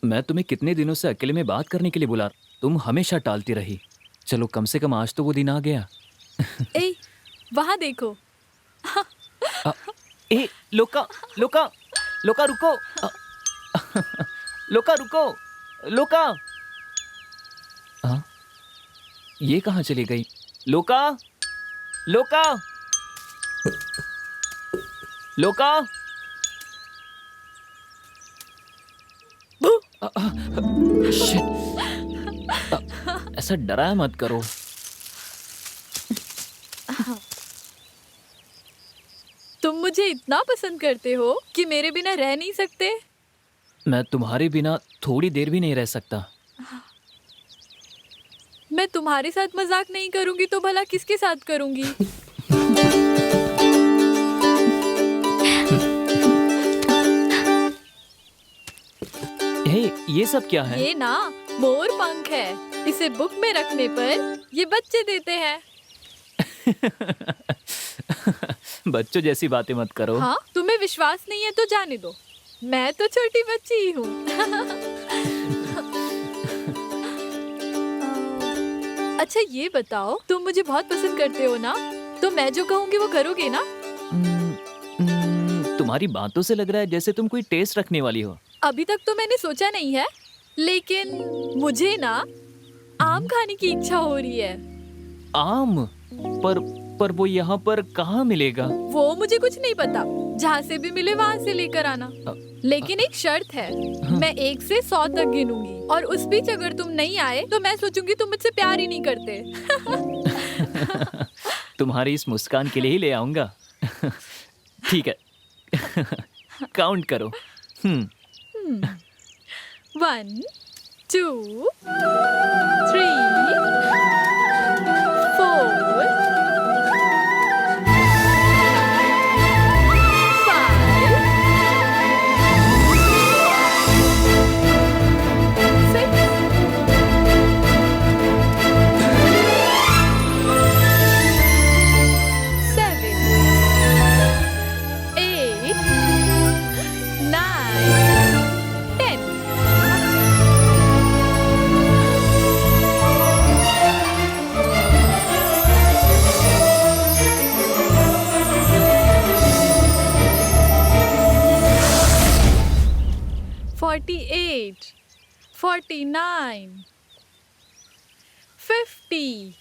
मैं तुम्हें कितने दिनों से अकेले में बात करने के लिए बुला, तुम हमेशा टालती रही। चलो कम से कम आज तो वो दिन आ गया। ए, वहाँ देखो। ए, लोका, लोका, लोका रुको। लोका रुको, लोका। हाँ, ये कहाँ चली गई? लोका, लोका, लोका। शिट, ऐसा डराया मत करो। तुम मुझे इतना पसंद करते हो कि मेरे बिना रह नहीं सकते। मैं तुम्हारे बिना थोड़ी देर भी नहीं रह सकता। मैं तुम्हारे साथ मजाक नहीं करूंगी तो भला किसके साथ करूंगी? हे, ये सब क्या है? ये ना मोर पंख है। इसे बुक में रखने पर ये बच्चे देते हैं। बच्चों जैसी बातें मत करो। हाँ, तुम्हें विश्वास नहीं है तो जाने दो। मैं तो छोटी बच्ची ही हूँ। अच्छा ये बताओ, तुम मुझे बहुत पसंद करते हो ना? तो मैं जो कहूँगी वो करोगे ना? तुम्हारी बातों से लग रहा है जैसे तुम कोई टेस्ट रखने वाली हो। अभी तक तो मैंने सोचा नहीं है, लेकिन मुझे ना आम खाने की इच्छा हो रही है। आम? पर वो यहाँ पर कहाँ मिलेगा? वो मुझे कुछ नहीं पता, जहाँ से भी मिले वहाँ से लेकर आना। लेकिन एक शर्त है, मैं 1 से 100 तक गिनूंगी और उस बीच अगर तुम नहीं आए तो मैं सोचूंगी तुम मुझसे प्यार ही नहीं करते। तुम्हारी इस मुस्कान के लिए ही ले आऊंगा। ठीक है, काउंट करो। 1 2 3 4 48 49 50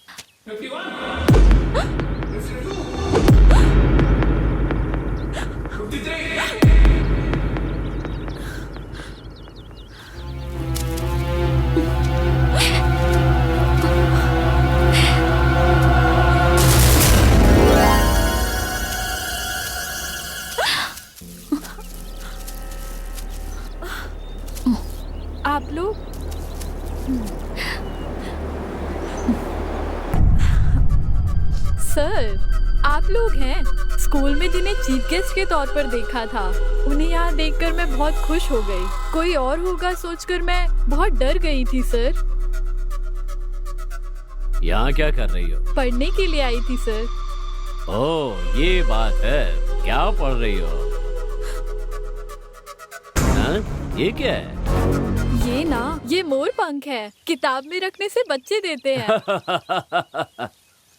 आप लोग सर, आप लोग हैं स्कूल में जिन्हें चीफ गेस्ट के तौर पर देखा था। उन्हें यहाँ देखकर मैं बहुत खुश हो गई। कोई और होगा सोचकर मैं बहुत डर गई थी सर। यहाँ क्या कर रही हो? पढ़ने के लिए आई थी सर। ओह, ये बात है। क्या पढ़ रही हो? हाँ? ये क्या है? ये ना, ये मोर पंख है। किताब में रखने से बच्चे देते हैं।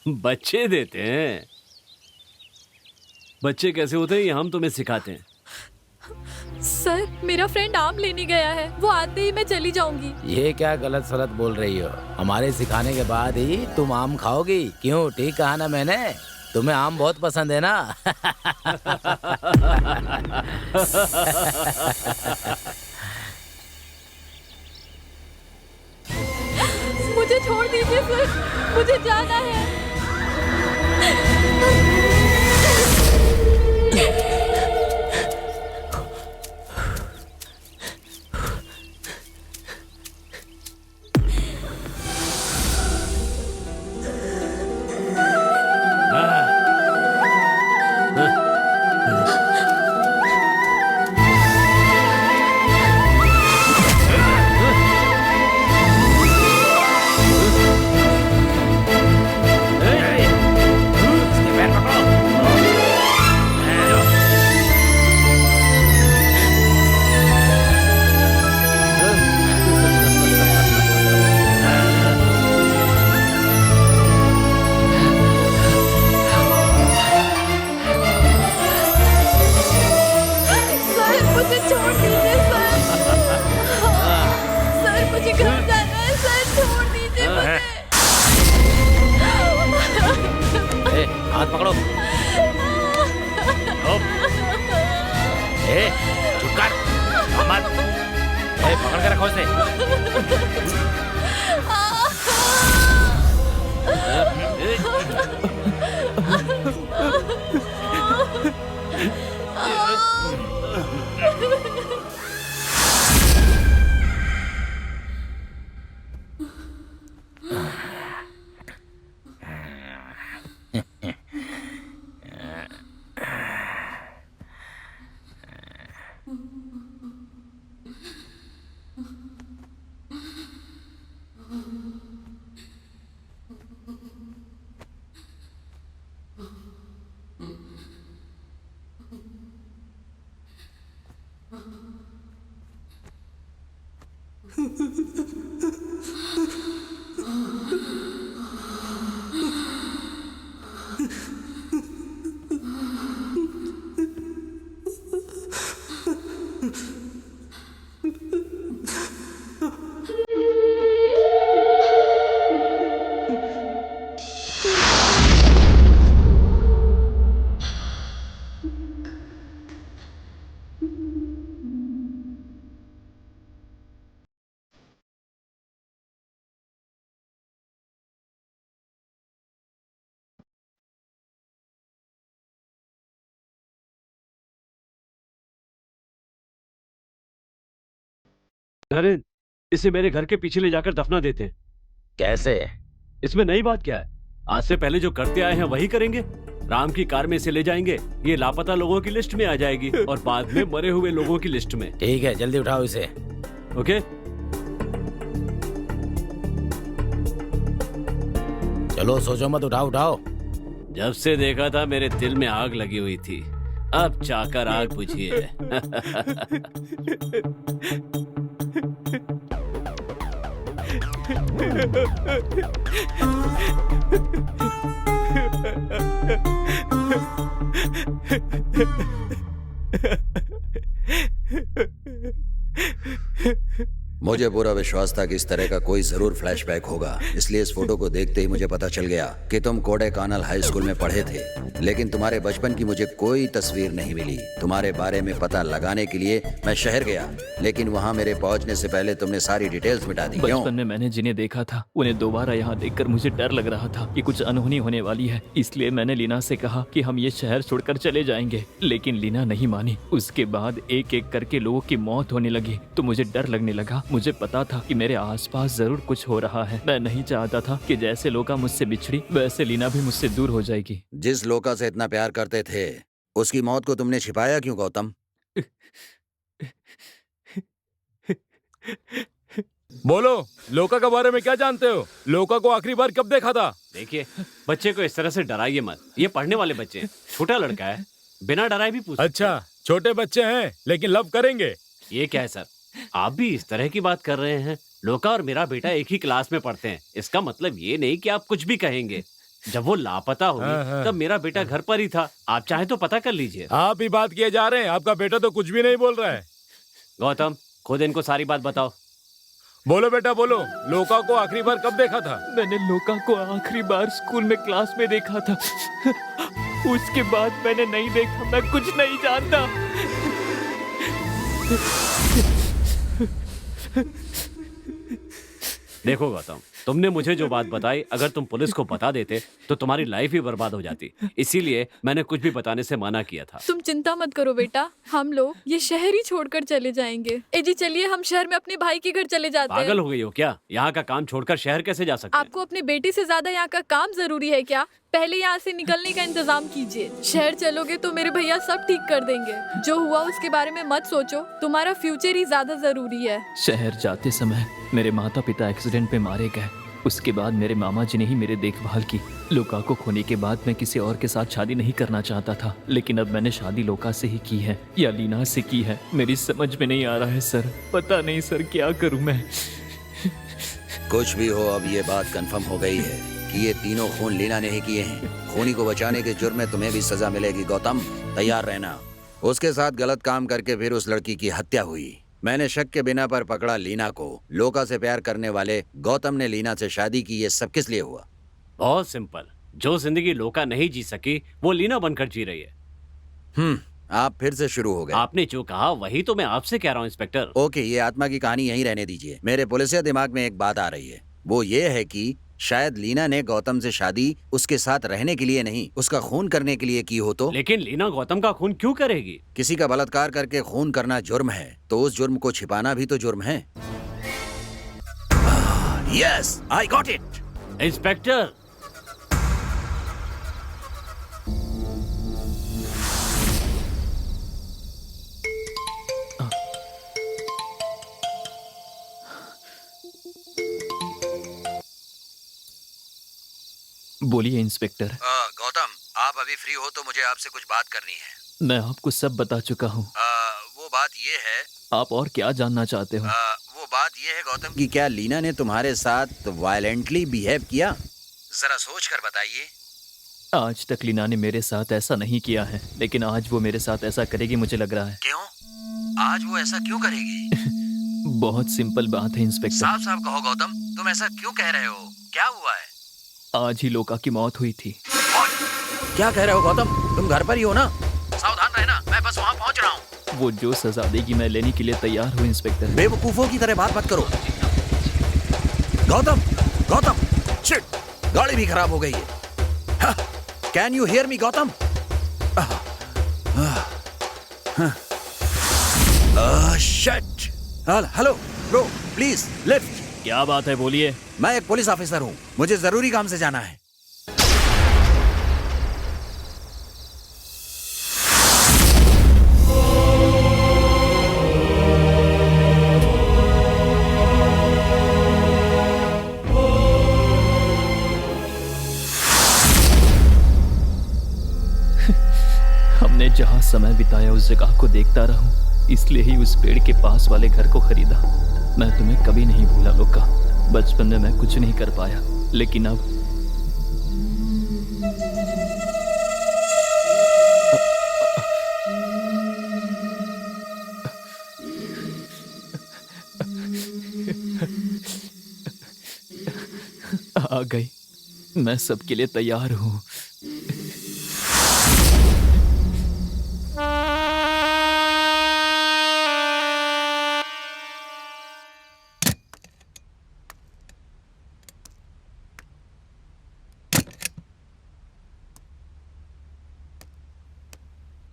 बच्चे देते हैं? बच्चे कैसे होते हैं ये हम तुम्हें सिखाते हैं। सर, मेरा फ्रेंड आम लेने गया है। वो आते ही मैं चली जाऊंगी। ये क्या गलत सलत बोल रही हो? हमारे सिखाने के बाद ही तुम आम खाओगी। क्यों, ठीक कहा ना मैंने? तुम्हें आम बहुत पसंद है ना? मुझे छोड़ दीजिए सर, मुझे जाना है। सर, मुझे छोड़ दीजिए सर। सर, मुझे घर जाना है। सर, छोड़ दीजिए मुझे। ए, हाथ पकड़ो। ए, चुप कर। मत। ए, पकड़ के रखो इसे। नरेन, इसे मेरे घर के पीछे ले जाकर दफना देते हैं। कैसे? इसमें नई बात क्या है? आज से पहले जो करते आए हैं वही करेंगे। राम की कार में इसे ले जाएंगे, ये लापता लोगों की लिस्ट में आ जाएगी और बाद में मरे हुए लोगों की लिस्ट में। ठीक है, जल्दी उठाओ इसे। ओके? चलो, सोचो मत, उठाओ उठाओ। जब से देखा था मेरे दिल में आग लगी हुई थी, अब चाकर आग बुझी है। मुझे पूरा विश्वास था कि इस तरह का कोई जरूर फ्लैशबैक होगा, इसलिए इस फोटो को देखते ही मुझे पता चल गया कि तुम कोडेकानल हाई स्कूल में पढ़े थे, लेकिन तुम्हारे बचपन की मुझे कोई तस्वीर नहीं मिली। तुम्हारे बारे में पता लगाने के लिए मैं शहर गया, लेकिन वहाँ मेरे पहुँचने से पहले तुमने सारी डिटेल्स मिटा दी। क्यों? बचपन में मैंने जिन्हें देखा था उन्हें दोबारा यहाँ देखकर मुझे डर लग रहा था कि कुछ अनहोनी होने वाली है, इसलिए मैंने लीना से कहा कि हम ये शहर छोड़कर चले जाएंगे, लेकिन लीना नहीं मानी। उसके बाद एक एक करके लोगों की मौत होने लगी तो मुझे डर लगने लगा। मुझे पता था कि मेरे आसपास जरूर कुछ हो रहा है। मैं नहीं चाहता था कि जैसे लोका मुझसे बिछड़ी वैसे लीना भी मुझसे दूर हो जाएगी। जिस लोका से इतना प्यार करते थे उसकी मौत को तुमने छिपाया क्यों गौतम? बोलो, लोका के बारे में क्या जानते हो? लोका को आखिरी बार कब देखा था? देखिए, बच्चे को इस तरह से डराइए मत। ये पढ़ने वाले बच्चे हैं, छोटा लड़का है, बिना डराए भी पूछ सकते अच्छा, छोटे बच्चे हैं लेकिन लव करेंगे। हैं। ये क्या है सर, आप भी इस तरह की बात कर रहे हैं? लोका और मेरा बेटा एक ही क्लास में पढ़ते हैं, इसका मतलब ये नहीं कि आप कुछ भी कहेंगे। जब वो लापता हाँ, हुई हाँ। तब मेरा बेटा घर पर ही था, आप चाहे तो पता कर लीजिए। आप ही बात किए जा रहे हैं, आपका बेटा तो कुछ भी नहीं बोल रहा है। गौतम, खुद इनको सारी बात बताओ। बोलो बेटा बोलो, लोका को आखिरी बार कब देखा था? मैंने लोका को आखिरी बार स्कूल में क्लास में देखा था। उसके बाद मैंने नहीं देखा, मैं कुछ नहीं जानता। देखो गौतम, तुमने मुझे जो बात बताई, अगर तुम पुलिस को बता देते तो तुम्हारी लाइफ ही बर्बाद हो जाती। इसीलिए मैंने कुछ भी बताने से मना किया था। तुम चिंता मत करो बेटा, हम लोग ये शहर ही छोड़कर चले जाएंगे। ए जी चलिए, हम शहर में अपने भाई के घर चले जाते पागल हैं। हो गई हो क्या? यहाँ का काम छोड़कर शहर कैसे जा सकते हैं? आपको अपने बेटे से ज्यादा यहाँ का काम जरूरी है क्या? पहले यहाँ से निकलने का इंतजाम कीजिए। शहर चलोगे तो मेरे भैया सब ठीक कर देंगे। जो हुआ उसके बारे में मत सोचो, तुम्हारा फ्यूचर ही ज्यादा जरूरी है। शहर जाते समय मेरे माता पिता एक्सीडेंट में मारे गए। उसके बाद मेरे मामा जी ने ही मेरी देखभाल की। लोका को खोने के बाद मैं किसी और के साथ शादी नहीं करना चाहता था, लेकिन अब मैंने शादी लोका से ही की है या लीना से की है, मेरी समझ में नहीं आ रहा है सर। पता नहीं सर, क्या करूं मैं। कुछ भी हो, अब ये बात कंफर्म हो गई है कि ये तीनों खून लीना ने ही किए हैं। खूनी को बचाने के जुर्म में तुम्हें भी सजा मिलेगी। गौतम, तैयार रहना। उसके साथ गलत काम करके फिर उस लड़की की हत्या हुई। मैंने शक के बिना पर पकड़ा लीना को। लोका से प्यार करने वाले गौतम ने लीना से शादी की। ये सब किस लिए हुआ? बहुत सिंपल। जो जिंदगी लोका नहीं जी सकी, वो लीना बनकर जी रही है। आप फिर से शुरू हो गए। आपने जो कहा वही तो मैं आपसे कह रहा हूँ इंस्पेक्टर। ओके, ये आत्मा की कहानी यहीं रहने दीजिए। मेरे पुलिसिया दिमाग में एक बात आ रही है। वो ये है कि शायद लीना ने गौतम से शादी उसके साथ रहने के लिए नहीं, उसका खून करने के लिए की हो तो। लेकिन लीना गौतम का खून क्यों करेगी? किसी का बलात्कार करके खून करना जुर्म है, तो उस जुर्म को छिपाना भी तो जुर्म है। Yes, I got it. Inspector, बोलिए इंस्पेक्टर। गौतम, आप अभी फ्री हो तो मुझे आपसे कुछ बात करनी है। मैं आपको सब बता चुका हूँ। वो बात ये है, आप और क्या जानना चाहते हो? वो बात ये है गौतम कि क्या लीना ने तुम्हारे साथ वायलेंटली बिहेव किया? जरा सोच कर बताइए। आज तक लीना ने मेरे साथ ऐसा नहीं किया है, लेकिन आज वो मेरे साथ ऐसा करेगी मुझे लग रहा है। क्यों? आज वो ऐसा क्यों करेगी? बहुत सिंपल बात है इंस्पेक्टर। साफ साफ कहो गौतम, तुम ऐसा क्यों कह रहे हो? क्या हुआ है? आज ही लोका की मौत हुई थी। क्या कह रहे हो गौतम? तुम घर पर ही हो ना? सावधान रहना, मैं बस वहाँ पहुँच रहा हूँ। वो जो सजा देगी मैं लेने के लिए तैयार हूँ इंस्पेक्टर। बेवकूफों की तरह बात मत करो। गौतम, गौतम, शिट, गाड़ी भी खराब हो गई है। Can you hear me Gautam? Shit. Hello bro, please lift. क्या बात है, बोलिए। मैं एक पुलिस ऑफिसर हूँ, मुझे जरूरी काम से जाना है। हमने जहाँ समय बिताया उस जगह को देखता रहूं, इसलिए ही उस पेड़ के पास वाले घर को खरीदा। मैं तुम्हें कभी नहीं भूला लोका। बचपन में मैं कुछ नहीं कर पाया, लेकिन अब आ गई। मैं सबके लिए तैयार हूँ।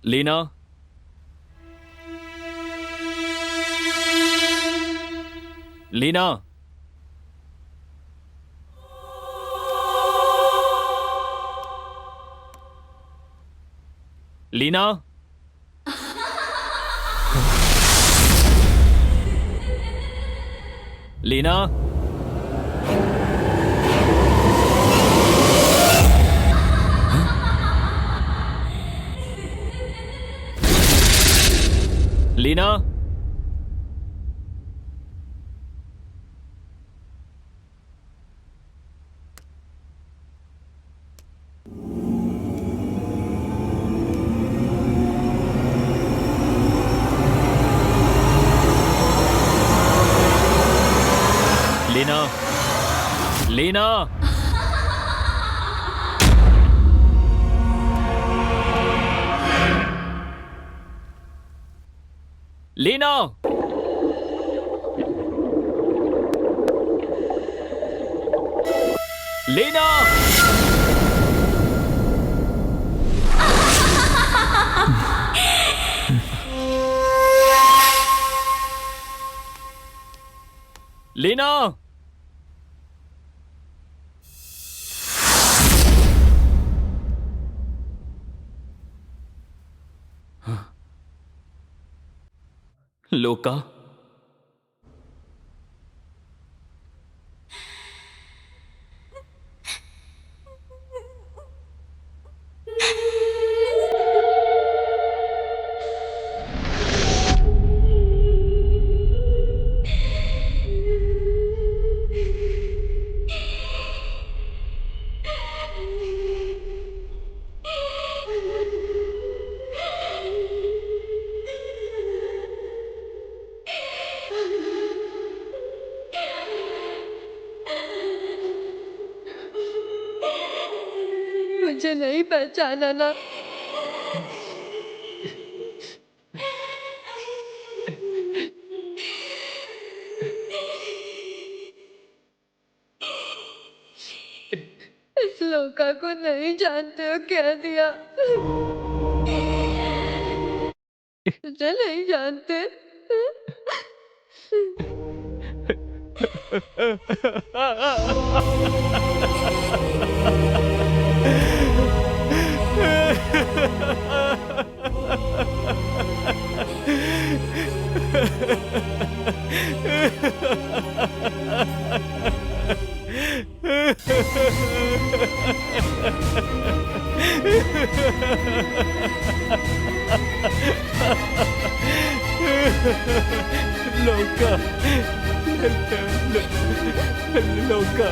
लीना, लीना, लीना। लीना, लीना, लीना, लीना, लीना, लीना, लीना, लोका, मुझे नहीं पहचाना ना। इस लोका को नहीं जानते हो क्या दिया? मुझे नहीं जानते। लोका, लोका,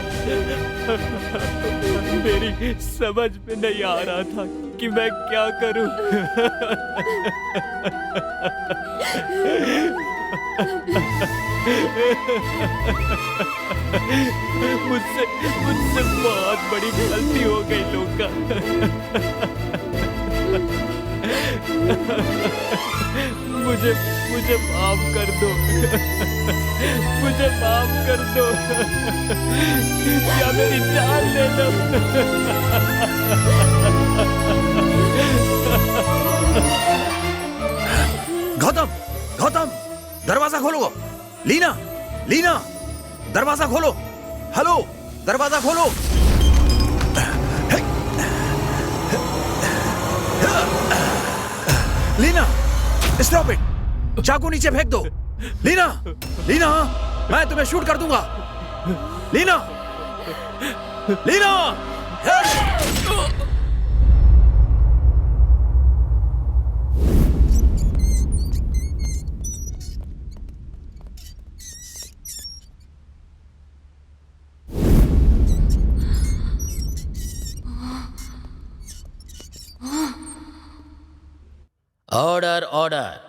मेरी समझ में नहीं आ रहा था कि मैं क्या करूं। मुझसे मुझसे बहुत बड़ी गलती हो गई लोका। मुझे मुझे माफ कर दो। मुझे माफ कर दो या मेरी जान ले लो। गौतम, गौतम, दरवाजा खोलो। लीना, लीना, दरवाजा खोलो। हेलो, दरवाजा खोलो। Leena, stop it. चाकू नीचे फेंक दो। लीना, लीना, मैं तुम्हें शूट कर दूंगा। लीना, लीना। Order, order.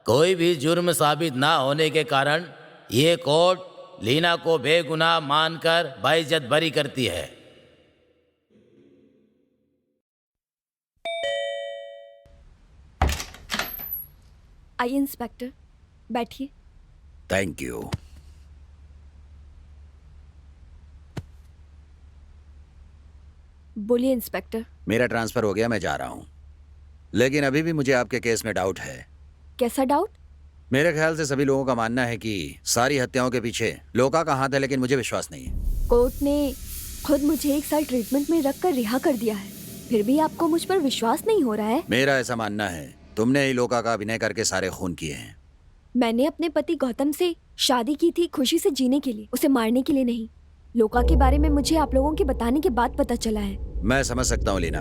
कोई भी जुर्म साबित ना होने के कारण ये कोर्ट लीना को बेगुनाह मानकर बाइज्जत बरी करती है। आइए इंस्पेक्टर, बैठिए। Thank you. बोलिए इंस्पेक्टर। मेरा ट्रांसफर हो गया, मैं जा रहा हूं। लेकिन अभी भी मुझे आपके केस में डाउट है। कैसा डाउट? मेरे ख्याल से सभी लोगों का मानना है कि सारी हत्याओं के पीछे लोका का हाथ है, लेकिन मुझे विश्वास नहीं है। कोर्ट ने खुद मुझे 1 साल ट्रीटमेंट में रखकर रिहा कर दिया है, फिर भी आपको मुझ पर विश्वास नहीं हो रहा है? मेरा ऐसा मानना है तुमने ही लोका का अभिनय करके सारे खून किए हैं। मैंने अपने पति गौतम से शादी की थी खुशी से जीने के लिए, उसे मारने के लिए नहीं। लोका के बारे में मुझे आप लोगों के बताने के बाद पता चला है। मैं समझ सकता हूँ लीना,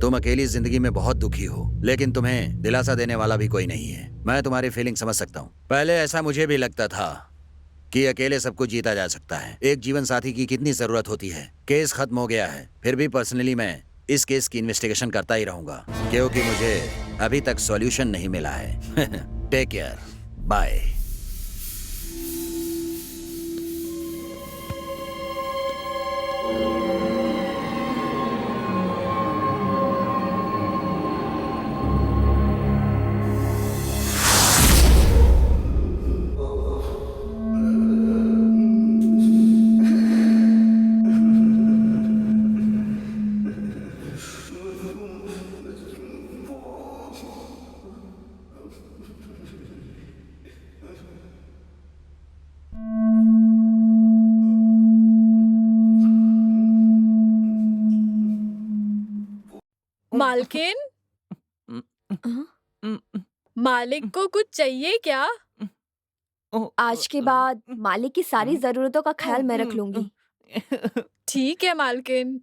तुम अकेली जिंदगी में बहुत दुखी हो, लेकिन तुम्हें दिलासा देने वाला भी कोई नहीं है। मैं तुम्हारी फीलिंग समझ सकता हूँ। पहले ऐसा मुझे भी लगता था कि अकेले सब कुछ जीता जा सकता है। एक जीवन साथी की कितनी जरूरत होती है। केस खत्म हो गया है, फिर भी पर्सनली मैं इस केस की इन्वेस्टिगेशन करता ही रहूंगा, क्योंकि मुझे अभी तक सॉल्यूशन नहीं मिला है। Take care, bye. मालकिन, मालिक को कुछ चाहिए क्या? आज के बाद मालिक की सारी जरूरतों का ख्याल मैं रख लूंगी। ठीक है मालकिन।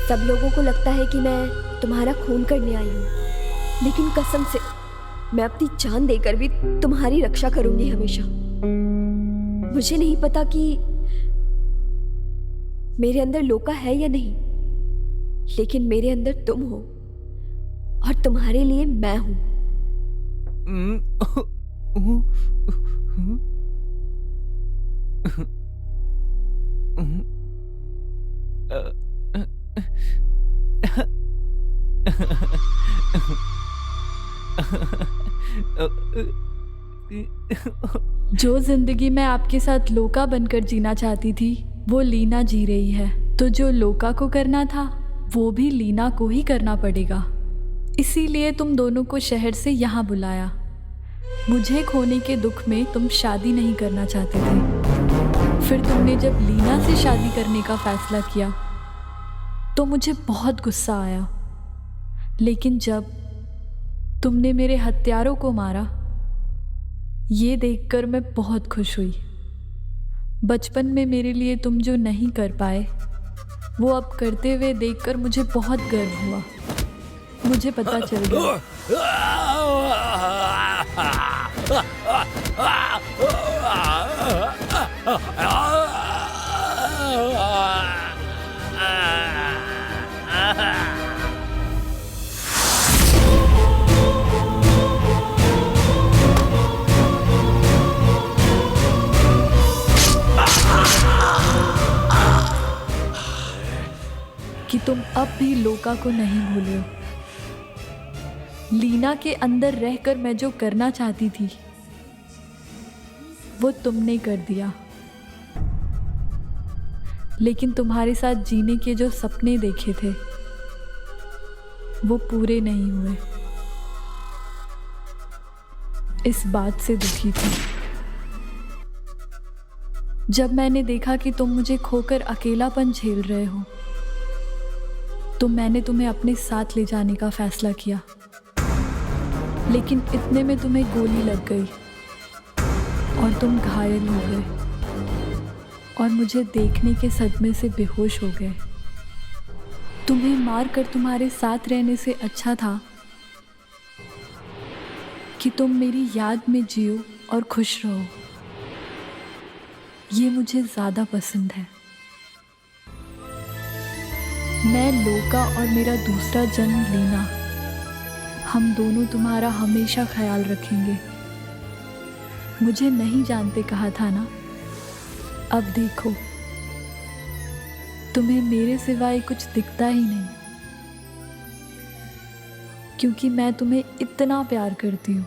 सब लोगों को लगता है कि मैं तुम्हारा खून करने आई हूँ, लेकिन कसम से मैं अपनी जान देकर भी तुम्हारी रक्षा करूंगी हमेशा। मुझे नहीं पता कि मेरे अंदर लोका है या नहीं, लेकिन मेरे अंदर तुम हो और तुम्हारे लिए मैं हूं। जो जिंदगी मैं आपके साथ लोका बनकर जीना चाहती थी वो लीना जी रही है, तो जो लोका को करना था वो भी लीना को ही करना पड़ेगा। इसीलिए तुम दोनों को शहर से यहाँ बुलाया। मुझे खोने के दुख में तुम शादी नहीं करना चाहते थे। फिर तुमने जब लीना से शादी करने का फैसला किया तो मुझे बहुत गुस्सा आया, लेकिन जब तुमने मेरे हत्यारों को मारा ये देखकर मैं बहुत खुश हुई। बचपन में मेरे लिए तुम जो नहीं कर पाए वो अब करते हुए देखकर मुझे बहुत गर्व हुआ। मुझे पता चल गया कि तुम अब भी लोका को नहीं भूले हो। लीना के अंदर रहकर मैं जो करना चाहती थी वो तुमने कर दिया, लेकिन तुम्हारे साथ जीने के जो सपने देखे थे वो पूरे नहीं हुए। इस बात से दुखी थी। जब मैंने देखा कि तुम मुझे खोकर अकेलापन झेल रहे हो तो मैंने तुम्हें अपने साथ ले जाने का फैसला किया, लेकिन इतने में तुम्हें गोली लग गई और तुम घायल हो गए और मुझे देखने के सदमे से बेहोश हो गए। तुम्हें मारकर तुम्हारे साथ रहने से अच्छा था कि तुम मेरी याद में जियो और खुश रहो। ये मुझे ज़्यादा पसंद है। मैं लोका और मेरा दूसरा जन्म लीना, हम दोनों तुम्हारा हमेशा ख्याल रखेंगे। मुझे नहीं जानते कहा था ना, अब देखो तुम्हें मेरे सिवाय कुछ दिखता ही नहीं, क्योंकि मैं तुम्हें इतना प्यार करती हूँ।